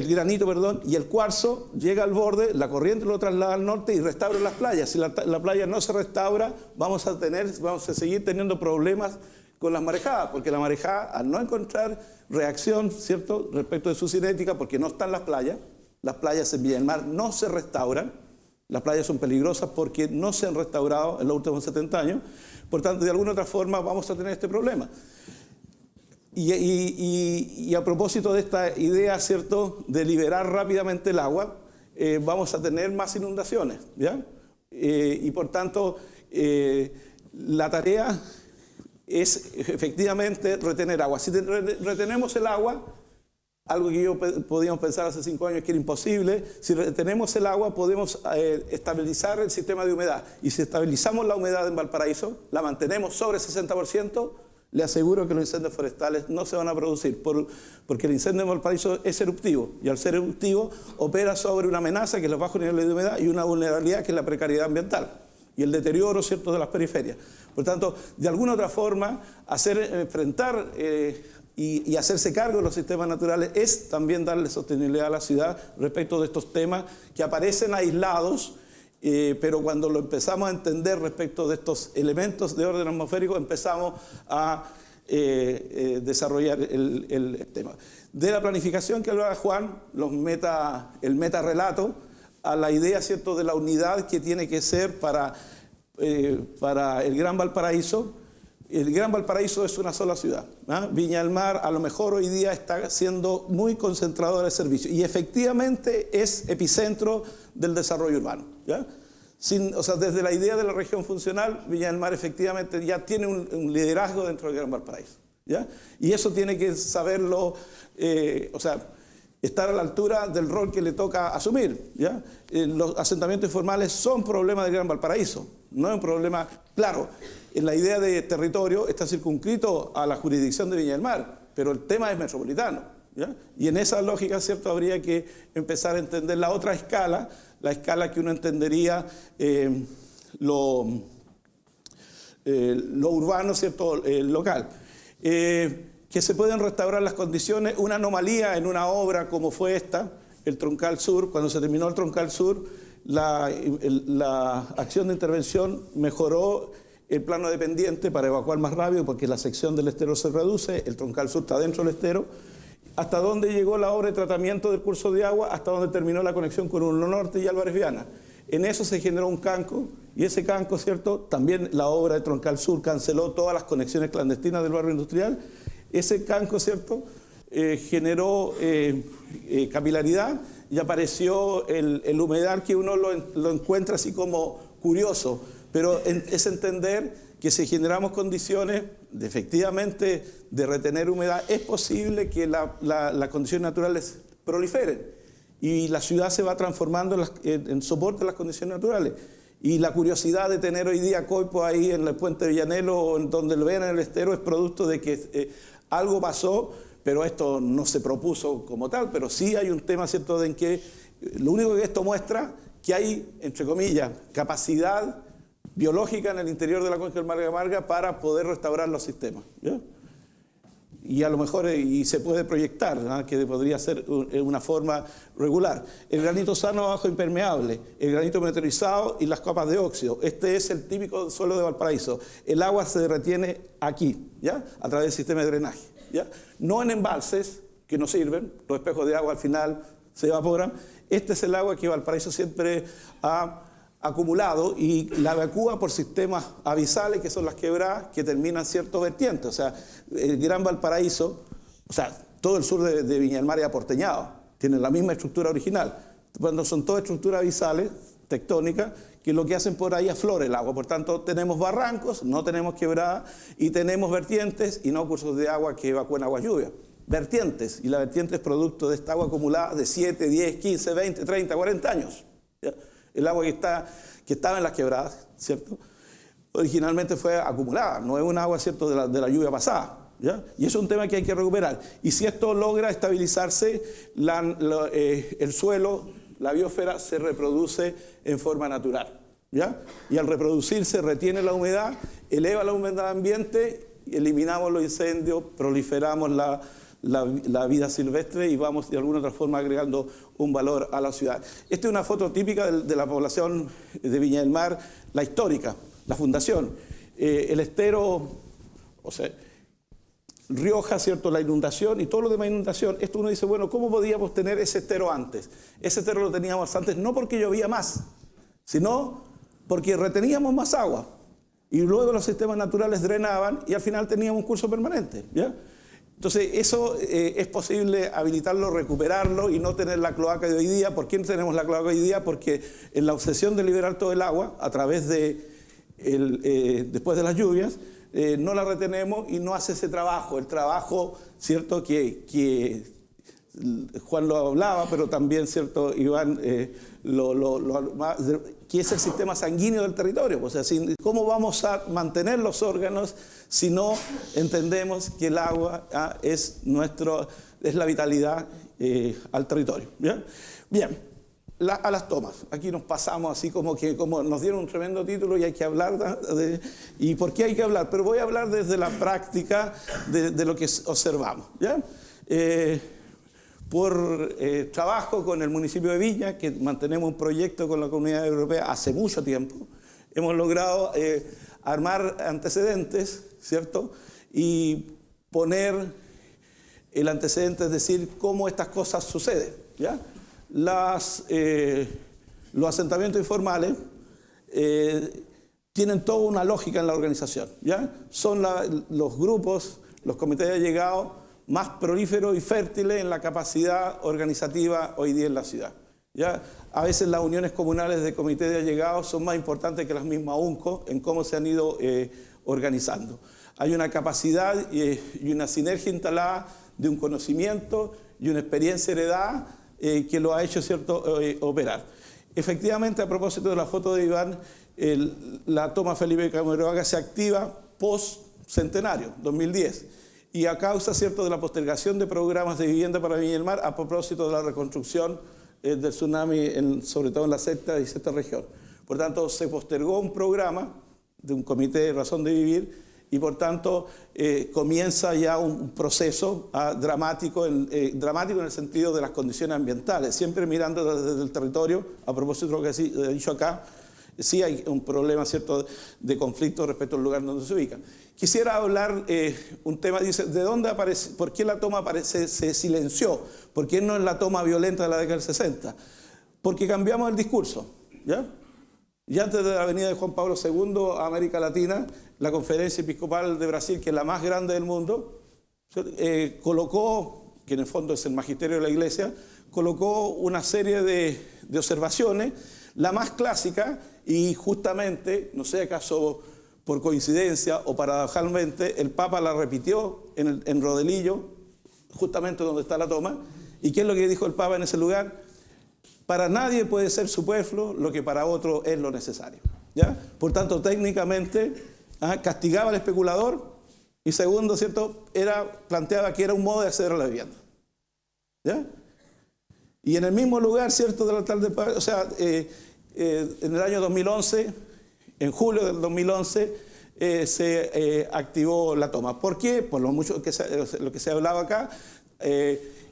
granito, perdón, y el cuarzo llega al borde, la corriente lo traslada al norte y restaura las playas. Si la playa no se restaura, vamos a seguir teniendo problemas con las marejadas, porque la marejada, al no encontrar reacción, ¿cierto?, respecto de su cinética, porque no están las playas en Villa del Mar no se restauran, las playas son peligrosas porque no se han restaurado en los últimos 70 años, por tanto, de alguna otra forma vamos a tener este problema. Y a propósito de esta idea, ¿cierto?, de liberar rápidamente el agua, vamos a tener más inundaciones, ¿ya? Y por tanto, la tarea es efectivamente retener agua. Si retenemos el agua, algo que podíamos pensar hace 5 años que era imposible, si retenemos el agua podemos estabilizar el sistema de humedad. Y si estabilizamos la humedad en Valparaíso, la mantenemos sobre 60%, le aseguro que los incendios forestales no se van a producir, porque el incendio en Valparaíso es eruptivo, y al ser eruptivo opera sobre una amenaza que es los bajos niveles de humedad y una vulnerabilidad que es la precariedad ambiental y el deterioro, ¿cierto?, de las periferias. Por tanto, de alguna otra forma, enfrentar y hacerse cargo de los sistemas naturales es también darle sostenibilidad a la ciudad respecto de estos temas que aparecen aislados, pero cuando lo empezamos a entender respecto de estos elementos de orden atmosférico, empezamos a desarrollar el tema. De la planificación que hablaba Juan, el metarrelato, a la idea, ¿cierto?, de la unidad que tiene que ser para el Gran Valparaíso. El Gran Valparaíso es una sola ciudad, ¿ah? Viña del Mar a lo mejor hoy día está siendo muy concentradora de servicios y efectivamente es epicentro del desarrollo urbano, ¿ya? Desde la idea de la región funcional, Viña del Mar efectivamente ya tiene un liderazgo dentro del Gran Valparaíso, ¿ya? Y eso tiene que saberlo, estar a la altura del rol que le toca asumir, ¿ya? Los asentamientos informales son problemas del Gran Valparaíso, no es un problema, claro, en la idea de territorio está circunscrito a la jurisdicción de Viña del Mar, pero el tema es metropolitano, ¿ya? Y en esa lógica, ¿cierto?, habría que empezar a entender la otra escala, la escala que uno entendería lo urbano, ¿cierto?, local. Que se pueden restaurar las condiciones, una anomalía en una obra como fue esta, el Troncal Sur. Cuando se terminó el Troncal Sur, la acción de intervención mejoró el plano de pendiente para evacuar más rápido porque la sección del estero se reduce, el Troncal Sur está dentro del estero. ¿Hasta dónde llegó la obra de tratamiento del curso de agua? Hasta donde terminó la conexión con Uno Norte y Álvarez Viana. En eso se generó un canco, y ese canco, ¿cierto?, también la obra de Troncal Sur canceló todas las conexiones clandestinas del barrio industrial. Ese canco, ¿cierto?, generó capilaridad y apareció el humedal que uno lo encuentra así como curioso, pero es entender que si generamos condiciones efectivamente de retener humedad, es posible que las condiciones naturales proliferen y la ciudad se va transformando en soporte de las condiciones naturales. Y la curiosidad de tener hoy día Coipo ahí en el puente de Villanelo o en donde lo vean en el estero es producto de que algo pasó, pero esto no se propuso como tal, pero sí hay un tema, ¿cierto?, en que lo único que esto muestra que hay, entre comillas, capacidad biológica en el interior de la cuenca del Marga Marga para poder restaurar los sistemas, ¿ya? Y a lo mejor y se puede proyectar, ¿no?, que podría ser una forma regular. El granito sano bajo impermeable, el granito meteorizado y las capas de óxido. Este es el típico suelo de Valparaíso. El agua se retiene aquí, ¿ya?, a través del sistema de drenaje, ¿ya? No en embalses que no sirven, los espejos de agua al final se evaporan. Este es el agua que Valparaíso siempre ha acumulado y la evacúa por sistemas abisales, que son las quebradas, que terminan ciertos vertientes. O sea, el Gran Valparaíso, o sea, todo el sur de Viña del Mar es aporteñado, tienen la misma estructura original. Cuando son todas estructuras abisales, tectónicas, que lo que hacen por ahí aflora el agua. Por tanto, tenemos barrancos, no tenemos quebradas, y tenemos vertientes y no cursos de agua que evacúan agua lluvia. Vertientes, y la vertiente es producto de esta agua acumulada de 7, 10, 15, 20, 30, 40 años. ¿Ya? El agua que estaba en las quebradas, ¿cierto?, originalmente fue acumulada, no es un agua, ¿cierto?, de la lluvia pasada, ¿ya? Y eso es un tema que hay que recuperar. Y si esto logra estabilizarse, el suelo, la biosfera, se reproduce en forma natural, ¿ya? Y al reproducirse retiene la humedad, eleva la humedad ambiente, eliminamos los incendios, proliferamos la vida silvestre y vamos de alguna otra forma agregando un valor a la ciudad. Esta es una foto típica de la población de Viña del Mar, la histórica, la fundación. El estero, o sea, Rioja, ¿cierto?, la inundación y todo lo demás inundación. Esto uno dice, bueno, ¿cómo podíamos tener ese estero antes? Ese estero lo teníamos antes no porque llovía más, sino porque reteníamos más agua. Y luego los sistemas naturales drenaban y al final teníamos un curso permanente, ¿ya? Entonces, eso es posible habilitarlo, recuperarlo y no tener la cloaca de hoy día. ¿Por qué no tenemos la cloaca de hoy día? Porque en la obsesión de liberar todo el agua a través de, después de las lluvias, no la retenemos y no hace ese trabajo. El trabajo, ¿cierto?, que Juan lo hablaba, pero también, ¿cierto?, Iván, que es el sistema sanguíneo del territorio. O sea, ¿cómo vamos a mantener los órganos si no entendemos que el agua es la vitalidad al territorio? ¿Bien? Bien, a las tomas. Aquí nos pasamos así como nos dieron un tremendo título y hay que hablar ¿y por qué hay que hablar? Pero voy a hablar desde la práctica de lo que observamos, ¿ya? Por trabajo con el municipio de Viña, que mantenemos un proyecto con la Comunidad Europea hace mucho tiempo, hemos logrado armar antecedentes, ¿cierto?, y poner el antecedente, es decir, cómo estas cosas suceden, ¿ya? Los asentamientos informales tienen toda una lógica en la organización, ¿ya? Son los grupos, los comités de allegados más prolíferos y fértiles en la capacidad organizativa hoy día en la ciudad, ¿ya? A veces las uniones comunales de comités de allegados son más importantes que las mismas UNCO en cómo se han ido organizando. Hay una capacidad y una sinergia instalada de un conocimiento y una experiencia heredada que lo ha hecho, ¿cierto?, operar. Efectivamente, a propósito de la foto de Iván, la toma Felipe Camiroaga se activa post-centenario, 2010. Y a causa, ¿cierto?, de la postergación de programas de vivienda para Viña del Mar, a propósito de la reconstrucción del tsunami, sobre todo en la sexta y sexta región. Por tanto, se postergó un programa de un comité de razón de vivir y, por tanto, comienza ya un proceso dramático en el sentido de las condiciones ambientales, siempre mirando desde el territorio. A propósito de lo que he dicho acá, sí hay un problema, ¿cierto?, de conflicto respecto al lugar donde se ubica. Quisiera hablar un tema, dice, ¿de dónde aparece? ¿Por qué la toma se silenció? ¿Por qué no es la toma violenta de la década del 60? Porque cambiamos el discurso, ¿ya? Y antes de la venida de Juan Pablo II a América Latina, la Conferencia Episcopal de Brasil, que es la más grande del mundo, colocó, que en el fondo es el magisterio de la Iglesia, colocó una serie de observaciones, la más clásica, y justamente, no sé acaso por coincidencia o paradojalmente, el Papa la repitió en Rodelillo, justamente donde está la toma. ¿Y qué es lo que dijo el Papa en ese lugar? Para nadie puede ser superfluo lo que para otro es lo necesario, ¿ya? Por tanto, técnicamente, castigaba al especulador y segundo, ¿cierto?, planteaba que era un modo de acceder a la vivienda, ¿ya? Y en el mismo lugar, ¿cierto?, del altar del Padre, o sea, en el año 2011, en julio del 2011, se activó la toma. ¿Por qué? Por lo mucho lo que se hablaba acá.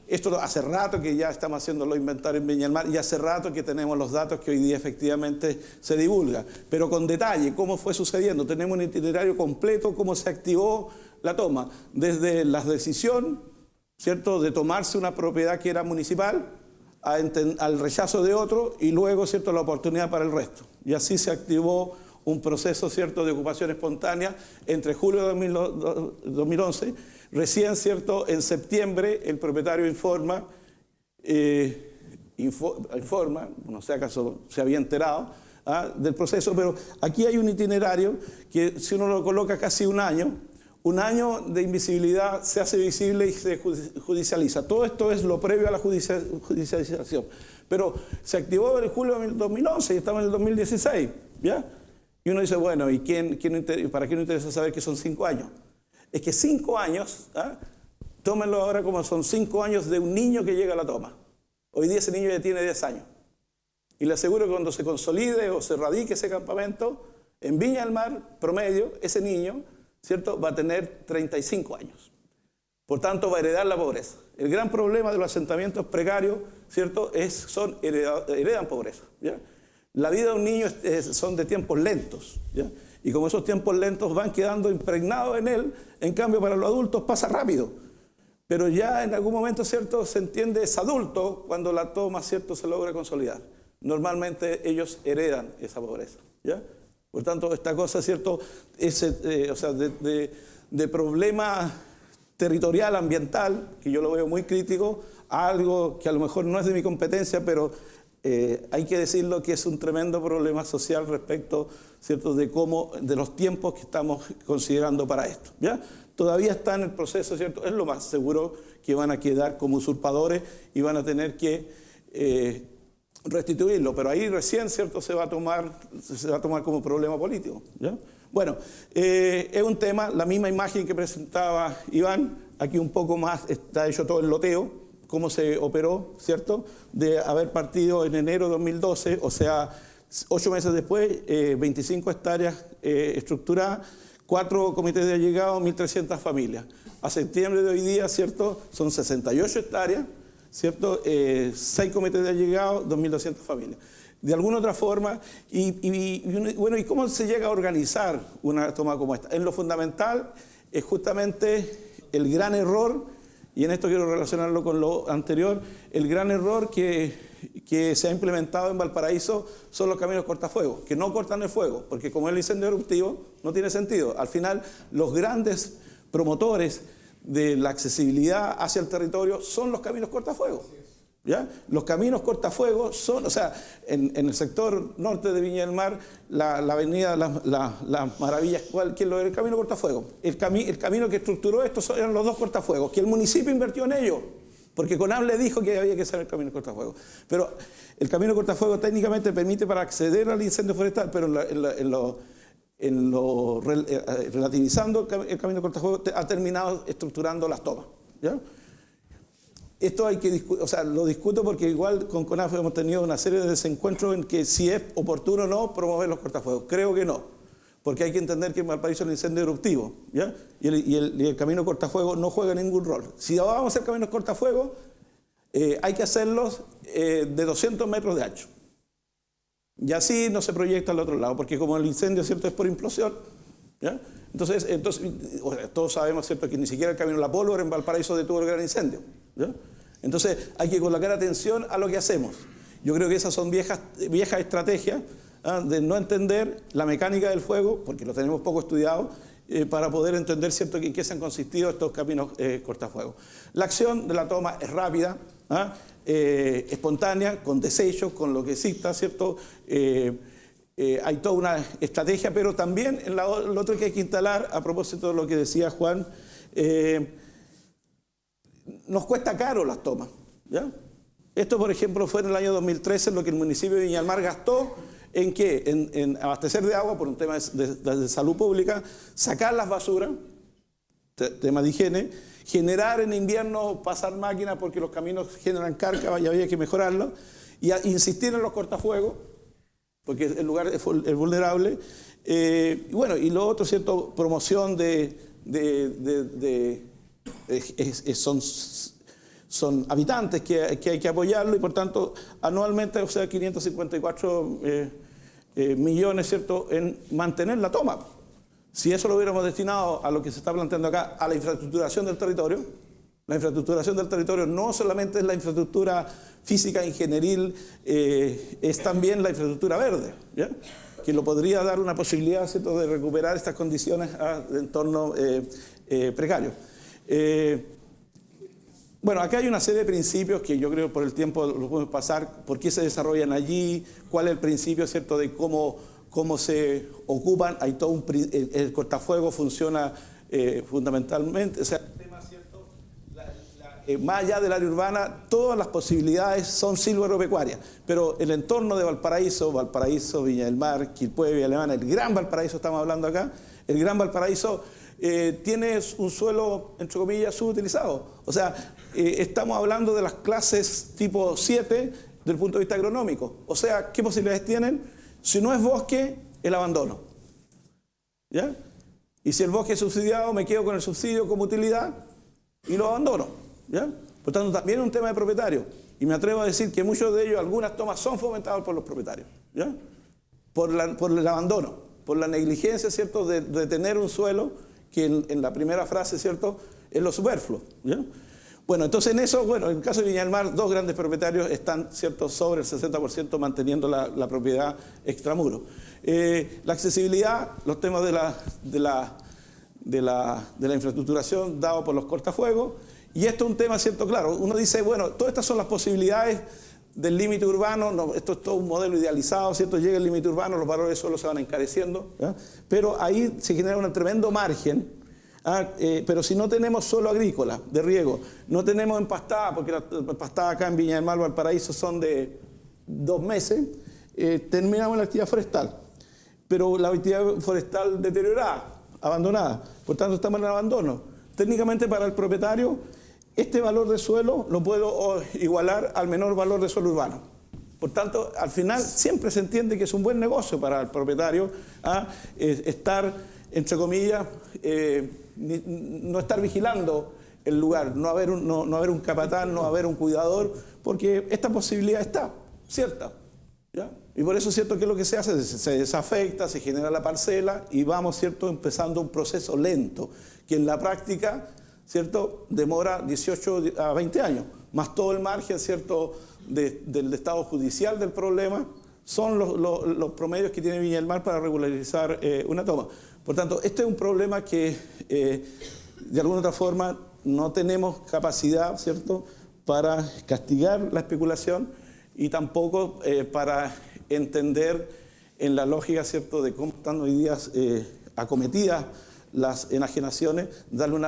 Esto hace rato que ya estamos haciendo los inventarios en Viña del Mar y hace rato que tenemos los datos que hoy día efectivamente se divulga. Pero con detalle, cómo fue sucediendo. Tenemos un itinerario completo, cómo se activó la toma. Desde la decisión, ¿cierto?, de tomarse una propiedad que era municipal, al rechazo de otro y luego, ¿cierto?, la oportunidad para el resto. Y así se activó un proceso, ¿cierto?, de ocupación espontánea entre julio de 2011. Recién, ¿cierto?, en septiembre el propietario informa, no sé acaso se había enterado del proceso, pero aquí hay un itinerario que si uno lo coloca casi un año de invisibilidad se hace visible y se judicializa. Todo esto es lo previo a la judicialización. Pero se activó en julio de 2011 y estamos en el 2016, ¿ya? Y uno dice, bueno, ¿y para quién no interesa saber que son 5 años? Es que 5 años, tómenlo ahora como son 5 años de un niño que llega a la toma. Hoy día ese niño ya tiene 10 años. Y le aseguro que cuando se consolide o se radique ese campamento, en Viña del Mar, promedio, ese niño, ¿cierto?, va a tener 35 años. Por tanto, va a heredar la pobreza. El gran problema de los asentamientos precarios, ¿cierto?, heredan pobreza, ¿ya? La vida de un niño son de tiempos lentos, ¿ya? Y como esos tiempos lentos van quedando impregnados en él, en cambio para los adultos pasa rápido. Pero ya en algún momento, ¿cierto?, se entiende es adulto cuando la toma, ¿cierto?, se logra consolidar. Normalmente ellos heredan esa pobreza, ¿ya? Por tanto, esta cosa, ¿cierto?, de problema territorial, ambiental, que yo lo veo muy crítico, a algo que a lo mejor no es de mi competencia, pero hay que decirlo que es un tremendo problema social respecto, ¿cierto?, de los tiempos que estamos considerando para esto, ¿ya? Todavía está en el proceso, ¿cierto? Es lo más seguro que van a quedar como usurpadores y van a tener que restituirlo, pero ahí recién, ¿cierto?, se va a tomar como problema político, ¿ya? Bueno, es un tema, la misma imagen que presentaba Iván, aquí un poco más está hecho todo el loteo, cómo se operó, ¿cierto?, de haber partido en enero de 2012, o sea, 8 meses después, 25 hectáreas estructuradas, 4 comités de allegado, 1.300 familias. A septiembre de hoy día, ¿cierto?, son 68 hectáreas, ¿cierto?, 6 comités de allegado, 2.200 familias. De alguna otra forma, bueno, ¿y cómo se llega a organizar una toma como esta? En lo fundamental es justamente el gran error, y en esto quiero relacionarlo con lo anterior, el gran error que se ha implementado en Valparaíso son los caminos cortafuegos, que no cortan el fuego, porque como es el incendio eruptivo, no tiene sentido. Al final, los grandes promotores de la accesibilidad hacia el territorio son los caminos cortafuegos, ¿ya? Los caminos cortafuegos son, o sea, en el sector norte de Viña del Mar, la avenida Las Maravillas, ¿quién lo era? El camino cortafuegos. El camino que estructuró esto eran los 2 cortafuegos, que el municipio invirtió en ellos, porque CONAF le dijo que había que hacer el camino cortafuegos. Pero el camino cortafuegos técnicamente permite para acceder al incendio forestal, pero relativizando el camino cortafuegos ha terminado estructurando las tomas, ¿ya? Esto hay que discutir, o sea, lo discuto porque igual con CONAF hemos tenido una serie de desencuentros en que si es oportuno o no promover los cortafuegos. Creo que no, porque hay que entender que en Valparaíso es un incendio eruptivo, ¿ya? Y el camino cortafuegos no juega ningún rol. Si vamos a hacer caminos cortafuegos, hay que hacerlos de 200 metros de ancho. Y así no se proyecta al otro lado, porque como el incendio, ¿cierto?, es por implosión, ¿ya? Entonces todos sabemos, ¿cierto?, que ni siquiera el camino La Pólvora en Valparaíso detuvo el gran incendio, ¿ya? Entonces hay que colocar atención a lo que hacemos. Yo creo que esas son viejas estrategias de no entender la mecánica del fuego, porque lo tenemos poco estudiado, para poder entender, ¿cierto?, en qué se han consistido estos caminos cortafuegos. La acción de la toma es rápida, espontánea, con desechos, con lo que exista, ¿cierto? Hay toda una estrategia, pero también lo otro que hay que instalar, a propósito de lo que decía Juan, nos cuesta caro las tomas, ¿ya? Esto, por ejemplo, fue en el año 2013 lo que el municipio de Viña del Mar gastó en ¿qué? En abastecer de agua por un tema de salud pública, sacar las basuras, tema de higiene, generar en invierno, pasar máquinas porque los caminos generan cárcava y había que mejorarlo, y insistir en los cortafuegos, porque el lugar es vulnerable. Y bueno, y lo otro, ¿cierto? Promoción son habitantes que hay que apoyarlo y por tanto anualmente, o sea, 554 millones, ¿cierto?, en mantener la toma. Si eso lo hubiéramos destinado a lo que se está planteando acá, a la infraestructuración del territorio, la infraestructuración del territorio no solamente es la infraestructura física, ingenieril, es también la infraestructura verde, ¿ya?, que lo podría dar una posibilidad, ¿cierto?, de recuperar estas condiciones de entorno precario. Bueno, acá hay una serie de principios que yo creo por el tiempo los podemos pasar, por qué se desarrollan allí, cuál es el principio, ¿cierto?, de cómo se ocupan. Hay todo el cortafuego funciona fundamentalmente, o sea, el tema, ¿cierto?, más allá del área urbana, todas las posibilidades son silvoagropecuarias, pero el entorno de Valparaíso, Viña del Mar, Quilpué, Villa Alemana, el Gran Valparaíso estamos hablando acá, el Gran Valparaíso tiene un suelo, entre comillas, subutilizado. O sea, estamos hablando de las clases tipo 7 desde el punto de vista agronómico. O sea, ¿qué posibilidades tienen? Si no es bosque, el abandono, ¿ya? Y si el bosque es subsidiado, me quedo con el subsidio como utilidad y lo abandono, ¿ya? Por tanto, también es un tema de propietario. Y me atrevo a decir que muchos de ellos, algunas tomas son fomentadas por los propietarios, ¿ya? Por el abandono, por la negligencia, ¿cierto?, de tener un suelo que en la primera frase, ¿cierto?, es lo superfluo, ¿ya? Bueno, entonces en eso, bueno, en el caso de Viña del Mar, dos grandes propietarios están, ¿cierto?, sobre el 60% manteniendo la propiedad extramuro. La accesibilidad, los temas de la infraestructuración dado por los cortafuegos, y esto es un tema, ¿cierto?, claro, uno dice, bueno, todas estas son las posibilidades del límite urbano, no, esto es todo un modelo idealizado, ¿cierto? Llega el límite urbano, los valores de suelo se van encareciendo, ¿ya? Pero ahí se genera un tremendo margen, pero si no tenemos suelo agrícola, de riego, no tenemos empastada, porque la empastada acá en Viña del Mar, Valparaíso, son de 2 meses, terminamos la actividad forestal, pero la actividad forestal deteriorada, abandonada, por tanto estamos en el abandono. Técnicamente para el propietario, este valor de suelo lo puedo igualar al menor valor de suelo urbano. Por tanto, al final siempre se entiende que es un buen negocio para el propietario estar, entre comillas, no estar vigilando el lugar, no haber un capataz, no haber un cuidador, porque esta posibilidad está, cierta, ¿ya? Y por eso, ¿cierto?, que lo que se hace, se desafecta, se genera la parcela y vamos, ¿cierto?, empezando un proceso lento, que en la práctica, ¿cierto?, demora 18 a 20 años, más todo el margen, ¿cierto?, del estado judicial del problema, son los promedios que tiene Viña del Mar para regularizar una toma. Por tanto, este es un problema que, de alguna otra forma, no tenemos capacidad, ¿cierto?, para castigar la especulación y tampoco para entender en la lógica, ¿cierto?, de cómo están hoy día acometidas las enajenaciones, darle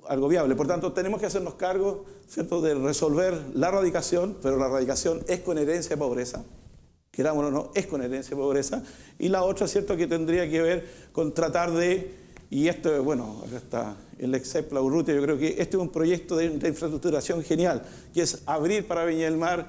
algo viable. Por tanto, tenemos que hacernos cargo, ¿cierto?, de resolver la erradicación, pero la erradicación es con herencia de pobreza, querámoslo o no, es con herencia de pobreza, y la otra, ¿cierto?, que tendría que ver con tratar de, y esto, bueno, acá está el EXEP, la Urrutia, yo creo que este es un proyecto de infraestructuración genial, que es abrir para Viña del Mar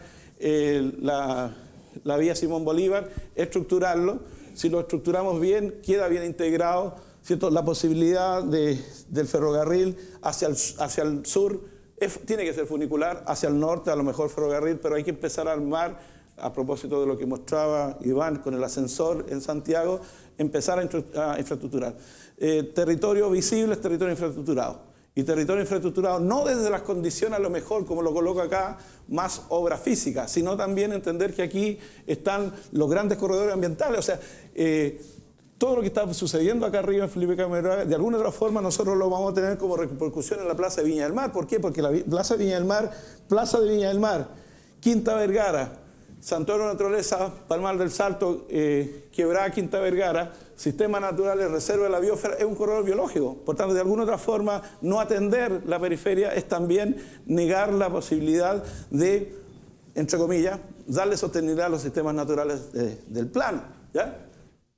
la vía Simón Bolívar, estructurarlo. Si lo estructuramos bien, queda bien integrado, ¿cierto?, la posibilidad del ferrocarril hacia el sur, tiene que ser funicular, hacia el norte a lo mejor ferrocarril, pero hay que empezar a armar, a propósito de lo que mostraba Iván con el ascensor en Santiago, empezar a infraestructurar. Territorio visible es territorio infraestructurado. Y territorio infraestructurado no desde las condiciones a lo mejor, como lo coloco acá, más obra física, sino también entender que aquí están los grandes corredores ambientales. O sea, todo lo que está sucediendo acá arriba en Felipe Camiroaga, de alguna otra forma nosotros lo vamos a tener como repercusión en la Plaza de Viña del Mar. ¿Por qué? Porque la Plaza de Viña del Mar, Quinta Vergara, Santuario de Naturaleza, Palmar del Salto, Quebrada Quinta Vergara, Sistema Naturales, Reserva de la Biosfera, es un corredor biológico. Por tanto, de alguna otra forma, no atender la periferia es también negar la posibilidad de, entre comillas, darle sostenibilidad a los sistemas naturales del plano, ¿ya?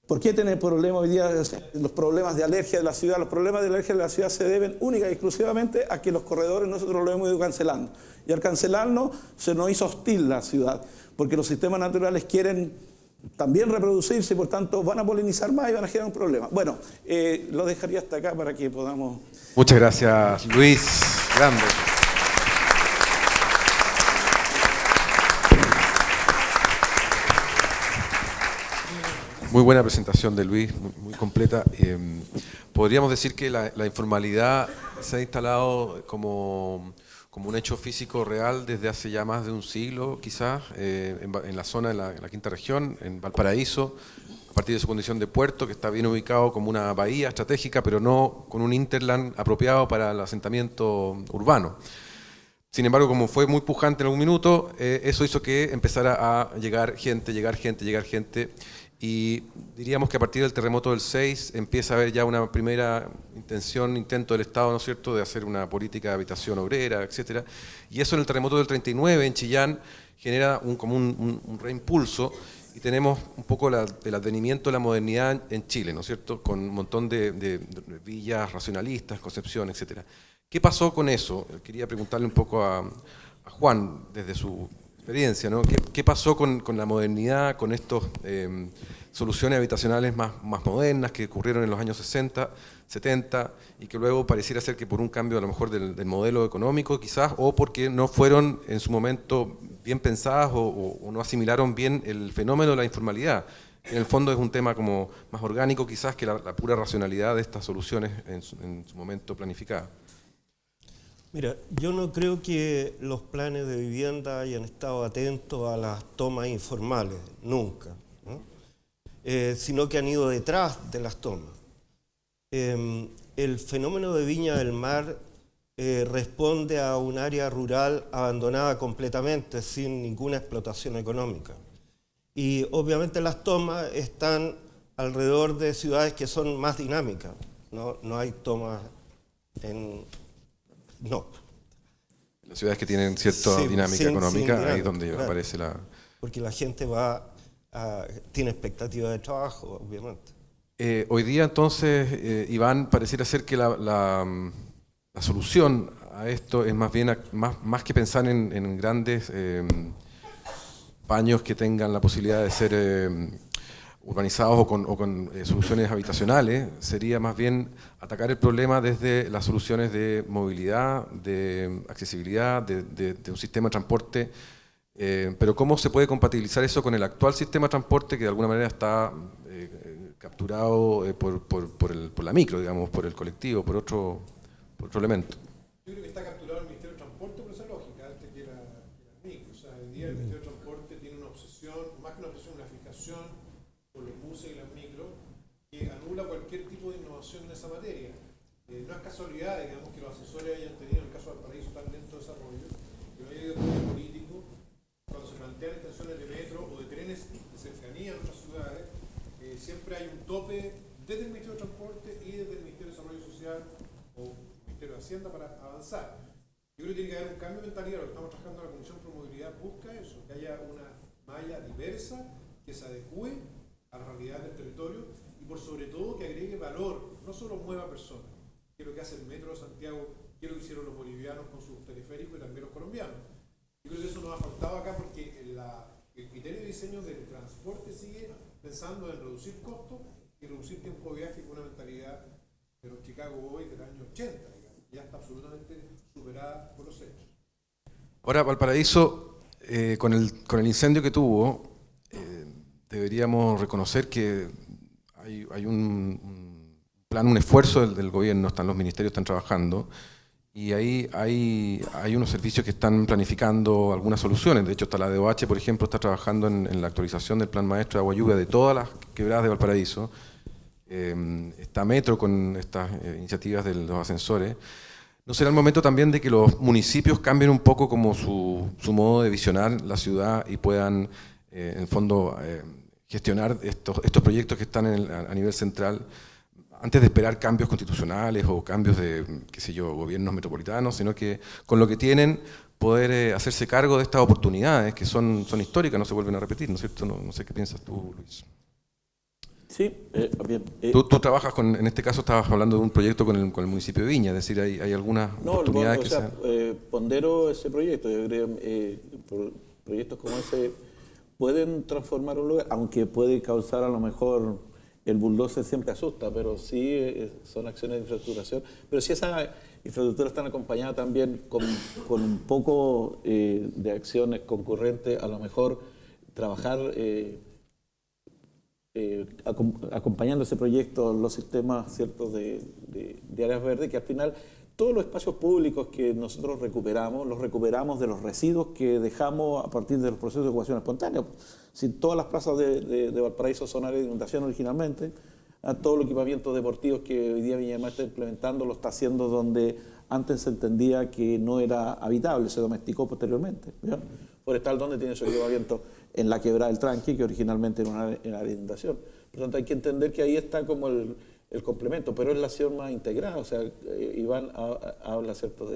¿Por qué tener problemas hoy día? Los problemas de alergia de la ciudad, los problemas de alergia de la ciudad se deben única y exclusivamente a que los corredores nosotros los hemos ido cancelando. Y al cancelarnos se nos hizo hostil la ciudad, porque los sistemas naturales quieren también reproducirse y por tanto van a polinizar más y van a generar un problema. Bueno, lo dejaría hasta acá para que podamos... Muchas gracias, Luis. Grande. Muy buena presentación de Luis, muy completa. Podríamos decir que la informalidad se ha instalado como un hecho físico real desde hace ya más de un siglo, quizás, en la zona, en la quinta región, en Valparaíso, a partir de su condición de puerto, que está bien ubicado como una bahía estratégica, pero no con un hinterland apropiado para el asentamiento urbano. Sin embargo, como fue muy pujante en algún minuto, eso hizo que empezara a llegar gente, y diríamos que a partir del terremoto del 6 empieza a haber ya una primera intento del Estado, ¿no es cierto?, de hacer una política de habitación obrera, etcétera. Y eso en el terremoto del 39 en Chillán genera como un reimpulso, y tenemos un poco el advenimiento de la modernidad en Chile, ¿no es cierto?, con un montón de villas racionalistas, Concepción, etcétera. ¿Qué pasó con eso? Quería preguntarle un poco a Juan, desde su experiencia, ¿no? ¿Qué pasó con la modernidad, con estas soluciones habitacionales más modernas que ocurrieron en los años 60, 70, y que luego pareciera ser que por un cambio a lo mejor del modelo económico quizás, o porque no fueron en su momento bien pensadas o no asimilaron bien el fenómeno de la informalidad? En el fondo es un tema como más orgánico quizás que la pura racionalidad de estas soluciones en su momento planificadas. Mira, yo no creo que los planes de vivienda hayan estado atentos a las tomas informales, nunca, ¿no? Sino que han ido detrás de las tomas. El fenómeno de Viña del Mar responde a un área rural abandonada completamente, sin ninguna explotación económica. Y obviamente las tomas están alrededor de ciudades que son más dinámicas, no hay tomas en... No. Las ciudades que tienen cierta dinámica económica, ahí es donde aparece la... Porque la gente tiene expectativa de trabajo, obviamente. Hoy día entonces, Iván, pareciera ser que la solución a esto es más bien, más que pensar en grandes paños que tengan la posibilidad de ser urbanizados o con soluciones habitacionales, sería más bien atacar el problema desde las soluciones de movilidad, de accesibilidad, de un sistema de transporte, pero ¿cómo se puede compatibilizar eso con el actual sistema de transporte que de alguna manera está capturado por la micro, digamos, por el colectivo, por otro elemento? Yo creo que está capturado el Ministerio de Transporte por esa lógica, antes que la micro. O sea, hoy día el Ministerio de Transporte tiene una obsesión, más que una obsesión, una fijación por los buses y las micros, que anula cualquier tipo de innovación en esa materia. No es casualidad, digamos, que los asesores hayan tenido, en el caso de Valparaíso, tan lento desarrollo, que no haya habido apoyo político cuando se plantean extensiones de metro o de trenes de cercanía en otras ciudades. Siempre hay un tope desde el Ministerio de Transporte y desde el Ministerio de Desarrollo Social o el Ministerio de Hacienda para avanzar. Yo creo que tiene que haber un cambio de mentalidad. Lo que estamos trabajando en la Comisión Pro Movilidad busca eso, que haya una malla diversa que se adecue a la realidad del territorio y por sobre todo que agregue valor, no solo mueva personas, que es lo que hace el Metro de Santiago, que es lo que hicieron los bolivianos con sus teleféricos y también los colombianos. Yo creo que eso nos ha faltado acá porque el criterio de diseño del transporte sigue pensando en reducir costos y reducir tiempo de viaje con una mentalidad de los Chicago Boys del año 80, digamos. Ya está absolutamente superada por los hechos. Ahora, Valparaíso, con el incendio que tuvo, deberíamos reconocer que hay un plan, un esfuerzo del gobierno, los ministerios están trabajando, y ahí hay unos servicios que están planificando algunas soluciones. De hecho, hasta la DOH, por ejemplo, está trabajando en la actualización del plan maestro de agua lluvia de todas las quebradas de Valparaíso. Está Metro con estas iniciativas de los ascensores. ¿No será el momento también de que los municipios cambien un poco como su modo de visionar la ciudad y puedan, en el fondo, gestionar estos proyectos que están a nivel central, antes de esperar cambios constitucionales o cambios de, qué sé yo, gobiernos metropolitanos, sino que con lo que tienen poder hacerse cargo de estas oportunidades que son históricas, no se vuelven a repetir, ¿no es cierto? No sé qué piensas tú, Luis. Sí, bien. Tú trabajas en este caso estabas hablando de un proyecto con el municipio de Viña, es decir, hay algunas oportunidades que pondero ese proyecto. Yo creo proyectos como ese pueden transformar un lugar, aunque puede causar a lo mejor, el bulldozer siempre asusta, pero sí son acciones de infraestructuración. Pero si esas infraestructuras están acompañadas también con un poco de acciones concurrentes, a lo mejor trabajar acompañando ese proyecto, los sistemas ciertos de áreas verdes, que al final todos los espacios públicos que nosotros recuperamos, los recuperamos de los residuos que dejamos a partir de los procesos de ocupación espontánea. Si todas las plazas de Valparaíso son áreas de inundación originalmente, a todos los equipamientos deportivos que hoy día Viña del Mar está implementando, lo está haciendo donde antes se entendía que no era habitable, se domesticó posteriormente. ¿Ya? Forestal, donde tiene su equipamiento en la quebrada del Tranqui, que originalmente era una área de inundación. Por lo tanto, hay que entender que ahí está como el complemento, pero es la acción más integrada. O sea, Iván habla, ¿cierto?,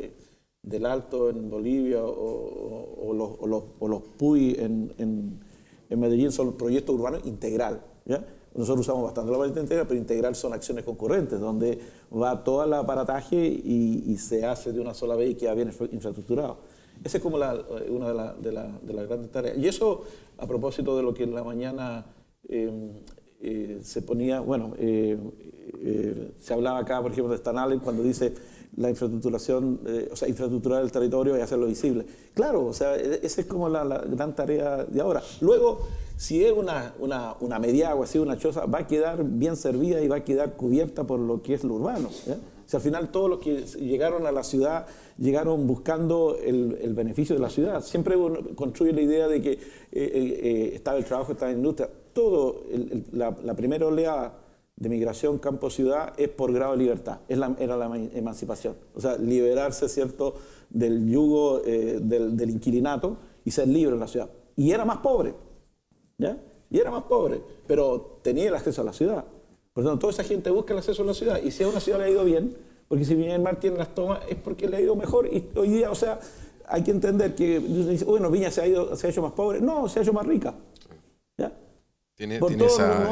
del Alto en Bolivia o los PUI en Medellín, son proyectos urbanos integral. ¿Ya? Nosotros usamos bastante la palabra integral, pero integral son acciones concurrentes, donde va todo el aparataje y se hace de una sola vez y queda bien infraestructurado. Esa es como una de las grandes tareas. Y eso, a propósito de lo que en la mañana se ponía, bueno, se hablaba acá, por ejemplo, de Stan Allen, cuando dice la infraestructuración, o sea, infraestructurar el territorio y hacerlo visible. Claro, o sea, esa es como la gran tarea de ahora. Luego, si es una mediagua, si es una choza, va a quedar bien servida y va a quedar cubierta por lo que es lo urbano. ¿Ya? O sea, al final todos los que llegaron a la ciudad llegaron buscando el beneficio de la ciudad. Siempre uno construye la idea de que estaba el trabajo, estaba la industria. Todo, la primera oleada de migración campo-ciudad es por grado de libertad, era la emancipación. O sea, liberarse, ¿cierto?, del yugo del inquilinato y ser libre en la ciudad. Y era más pobre, ¿ya? Y era más pobre, pero tenía el acceso a la ciudad. Por lo tanto, toda esa gente busca el acceso a la ciudad, y si a una ciudad le ha ido bien, porque si Viña del Mar tiene las tomas, es porque le ha ido mejor. Y hoy día, o sea, hay que entender que, bueno, Viña se ha hecho más pobre. No, se ha hecho más rica. ¿Ya? Tiene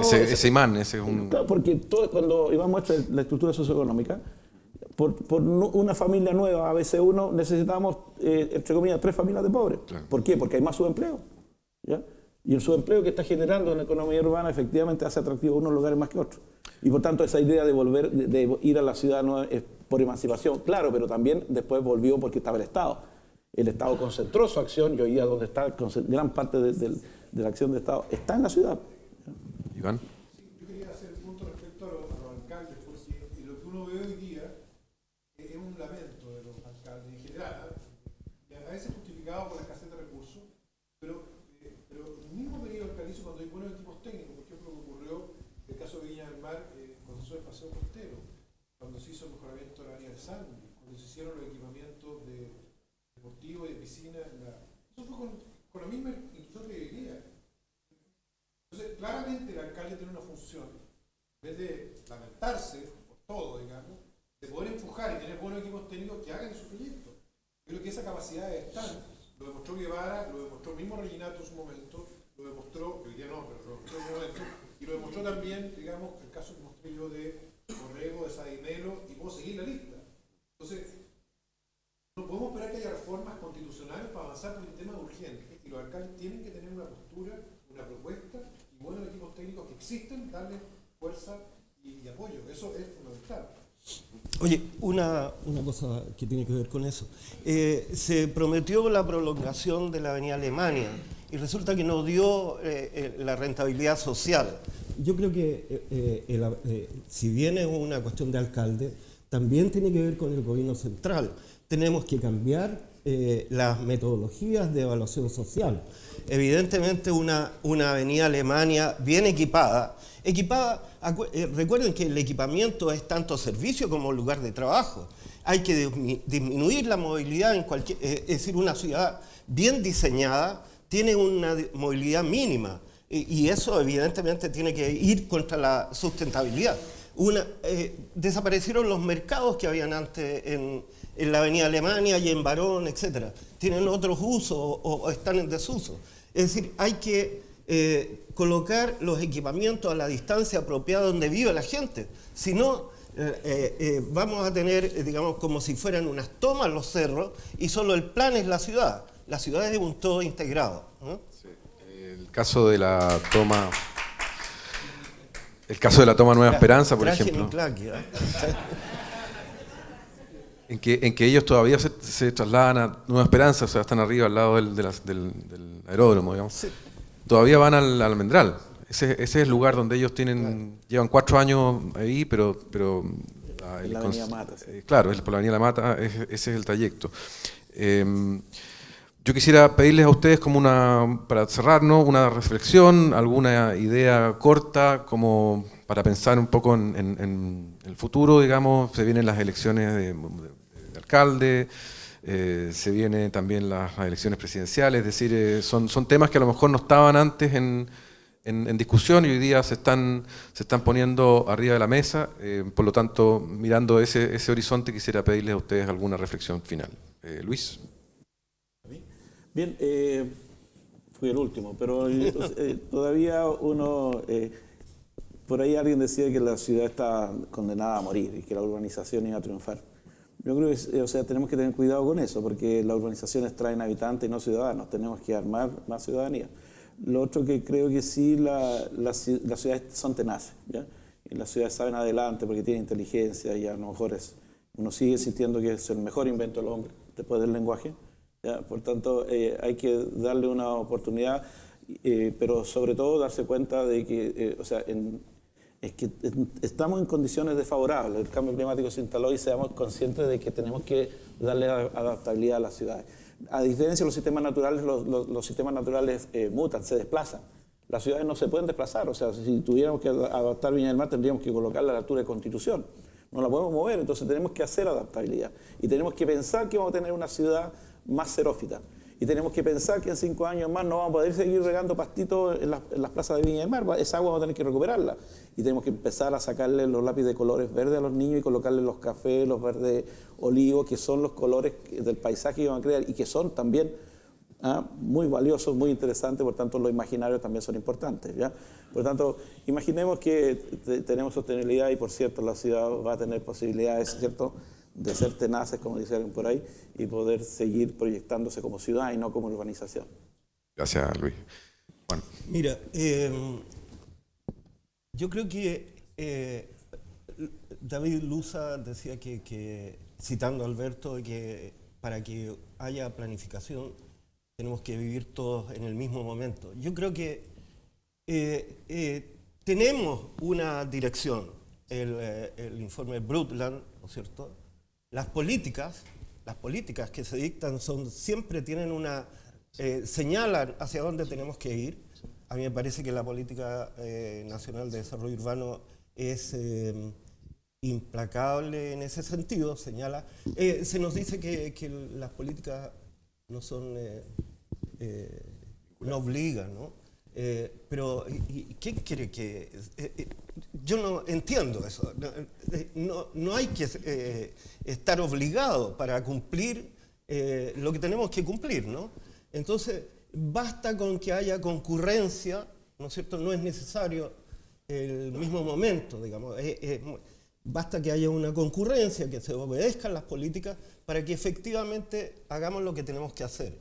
ese imán, ese es un... Claro, porque cuando Iván muestra la estructura socioeconómica, por una familia nueva, a veces necesitamos, entre comillas, 3 familias de pobres. Claro. ¿Por qué? Porque hay más subempleo. ¿Ya? Y el subempleo que está generando en la economía urbana efectivamente hace atractivo unos lugares más que otros. Y por tanto esa idea de ir a la ciudad no es por emancipación, claro, pero también después volvió porque estaba el Estado. El Estado concentró su acción y hoy día donde está gran parte de la acción del Estado está en la ciudad. Iván. Sí, yo quería hacer un punto respecto a los alcaldes, porque lo que uno ve hoy día es un lamento de los alcaldes en general, a veces justificado por la escasez de recursos, pero el mismo periodo alcalizo, cuando hay buenos equipos técnicos, por ejemplo, lo que ocurrió en el caso de Viña del Mar, cuando se hizo el paseo costero, cuando se hizo el mejoramiento de la avenida del Sandy, cuando se hicieron los equipamientos deportivos y de piscina, eso fue con la misma institución que vivía. Entonces, claramente el alcalde tiene una función, en vez de lamentarse por todo, digamos, de poder empujar y tener buenos equipos técnicos que hagan su proyecto. Yo creo que esa capacidad está. Lo demostró Guevara, lo demostró el mismo Reginato en su momento, lo demostró, hoy día no, pero lo demostró en su momento, y lo demostró también, digamos, el caso que mostré yo de Borrego, de Sadimelo, y puedo seguir la lista. Entonces, no podemos esperar que haya reformas constitucionales para avanzar por el tema urgente, y los alcaldes tienen que tener una postura, una propuesta, y buenos equipos técnicos que existen, darles fuerza y apoyo. Eso es fundamental. Oye, una cosa que tiene que ver con eso. Se prometió la prolongación de la Avenida Alemania y resulta que no dio la rentabilidad social. Yo creo que si bien es una cuestión de alcalde, también tiene que ver con el gobierno central. Tenemos que cambiar las metodologías de evaluación social. Evidentemente una Avenida Alemania bien equipada, recuerden que el equipamiento es tanto servicio como lugar de trabajo. Hay que disminuir la movilidad en cualquier, es decir, una ciudad bien diseñada tiene una movilidad mínima y eso evidentemente tiene que ir contra la sustentabilidad. Desaparecieron los mercados que habían antes en la Avenida Alemania y en Barón, etc. Tienen otros usos o están en desuso. Es decir, hay que colocar los equipamientos a la distancia apropiada donde vive la gente. Si no, vamos a tener, digamos, como si fueran unas tomas los cerros y solo el plan es la ciudad. La ciudad es un todo integrado, ¿no? Sí. el caso de la toma... El caso de la toma Nueva Esperanza, por ejemplo, en que ellos todavía se trasladan a Nueva Esperanza, o sea, están arriba al lado del aeródromo, digamos. Sí. Todavía van al Almendral. Ese es el lugar donde ellos llevan 4 años ahí, pero la Avenida Mata. Sí. Claro, por la Avenida La Mata, ese es el trayecto. Yo quisiera pedirles a ustedes para cerrarnos, una reflexión, alguna idea corta, como para pensar un poco en el futuro, digamos. Se vienen las elecciones de alcalde, se vienen también las elecciones presidenciales, es decir, son temas que a lo mejor no estaban antes en discusión y hoy día se están poniendo arriba de la mesa. Por lo tanto, mirando ese horizonte, quisiera pedirles a ustedes alguna reflexión final. Luis. Bien, fui el último, pero todavía uno... por ahí alguien decía que la ciudad está condenada a morir y que la urbanización iba a triunfar. Yo creo que tenemos que tener cuidado con eso, porque las urbanizaciones traen habitantes y no ciudadanos. Tenemos que armar más ciudadanía. Lo otro que creo que sí, las ciudades son tenaces, ¿ya? Y las ciudades saben adelante porque tienen inteligencia y a lo mejor uno sigue sintiendo que es el mejor invento del hombre después del lenguaje. ¿Ya? Por tanto, hay que darle una oportunidad, pero sobre todo darse cuenta de que, es que estamos en condiciones desfavorables. El cambio climático se instaló y seamos conscientes de que tenemos que darle adaptabilidad a las ciudades. A diferencia de los sistemas naturales, los sistemas naturales mutan, se desplazan. Las ciudades no se pueden desplazar. O sea, si tuviéramos que adaptar Viña del Mar, tendríamos que colocarla a la altura de Constitución. No la podemos mover, entonces tenemos que hacer adaptabilidad. Y tenemos que pensar que vamos a tener una ciudad más xerófita. Y tenemos que pensar que en 5 años más no vamos a poder seguir regando pastitos en las plazas de Viña del Mar. Esa agua vamos a tener que recuperarla. Y tenemos que empezar a sacarle los lápices de colores verdes a los niños y colocarle los cafés, los verdes olivos, que son los colores del paisaje que van a crear y que son también muy valiosos, muy interesantes. Por tanto, los imaginarios también son importantes, ¿ya? Por tanto, imaginemos que tenemos sostenibilidad y, por cierto, la ciudad va a tener posibilidades, ¿cierto?, de ser tenaces, como dice alguien por ahí, y poder seguir proyectándose como ciudad y no como urbanización. Gracias, Luis. Juan. Mira, yo creo que David Luza decía que, citando a Alberto, que para que haya planificación tenemos que vivir todos en el mismo momento. Yo creo que tenemos una dirección, el informe Brundtland, ¿no es cierto? Las políticas que se dictan siempre tienen señalan hacia dónde tenemos que ir. A mí me parece que la política nacional de desarrollo urbano es implacable en ese sentido, señala. Se nos dice que las políticas no son, no obligan, ¿no? Pero, ¿qué quiere que...? Yo no entiendo eso. No hay que estar obligado para cumplir lo que tenemos que cumplir, ¿no? Entonces, basta con que haya concurrencia, ¿no es cierto? No es necesario el mismo momento, digamos. Basta que haya una concurrencia, que se obedezcan las políticas para que efectivamente hagamos lo que tenemos que hacer.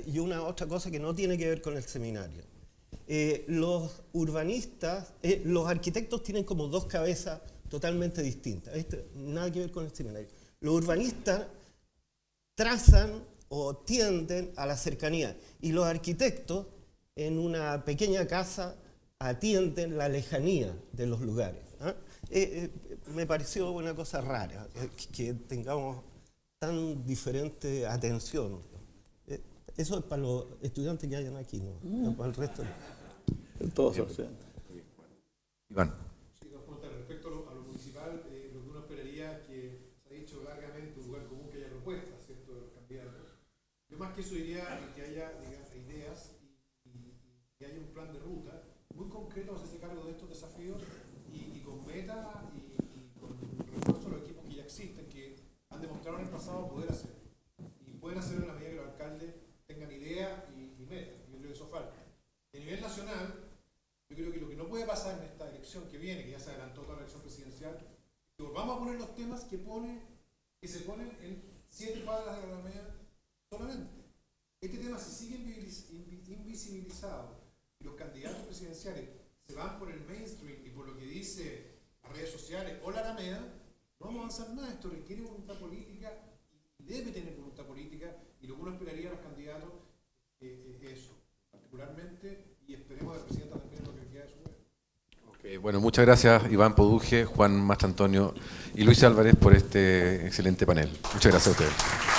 Y una otra cosa que no tiene que ver con el seminario. Los urbanistas, los arquitectos tienen como 2 cabezas totalmente distintas. Nada que ver con el seminario. Los urbanistas trazan o tienden a la cercanía y los arquitectos en una pequeña casa atienden la lejanía de los lugares. Me pareció una cosa rara que tengamos tan diferente atención. Eso es para los estudiantes que hayan aquí, no para el resto. Todos los estudiantes. Iván. Sí, 2 puntos. Respecto a lo municipal, lo que uno esperaría que se ha dicho largamente un lugar común que haya propuestas, ¿cierto?, de los candidatos. Yo más que eso diría que haya, digamos, ideas y que haya un plan de ruta muy concreto para hacerse cargo de estos desafíos y con meta y con refuerzo a los equipos que ya existen, que han demostrado en el pasado poder hacer. Y pueden hacerlo en la medida que los alcaldes tengan idea y meta. Yo creo que eso falta. A nivel nacional, yo creo que lo que no puede pasar en esta elección que viene, que ya se adelantó toda la elección presidencial, es que volvamos a poner los temas que se ponen en 7 cuadras de la Alameda solamente. Este tema se sigue invisibilizado y los candidatos presidenciales se van por el mainstream y por lo que dice las redes sociales o la Alameda, no vamos a avanzar nada. Esto requiere voluntad política y debe tener voluntad política, y lo que uno esperaría a los candidatos es eso, particularmente, y esperemos a la presidenta también lo que queda de su gobierno. Bueno, muchas gracias Iván Poduje, Juan Mastrantonio y Luis Álvarez por este excelente panel. Muchas gracias a ustedes.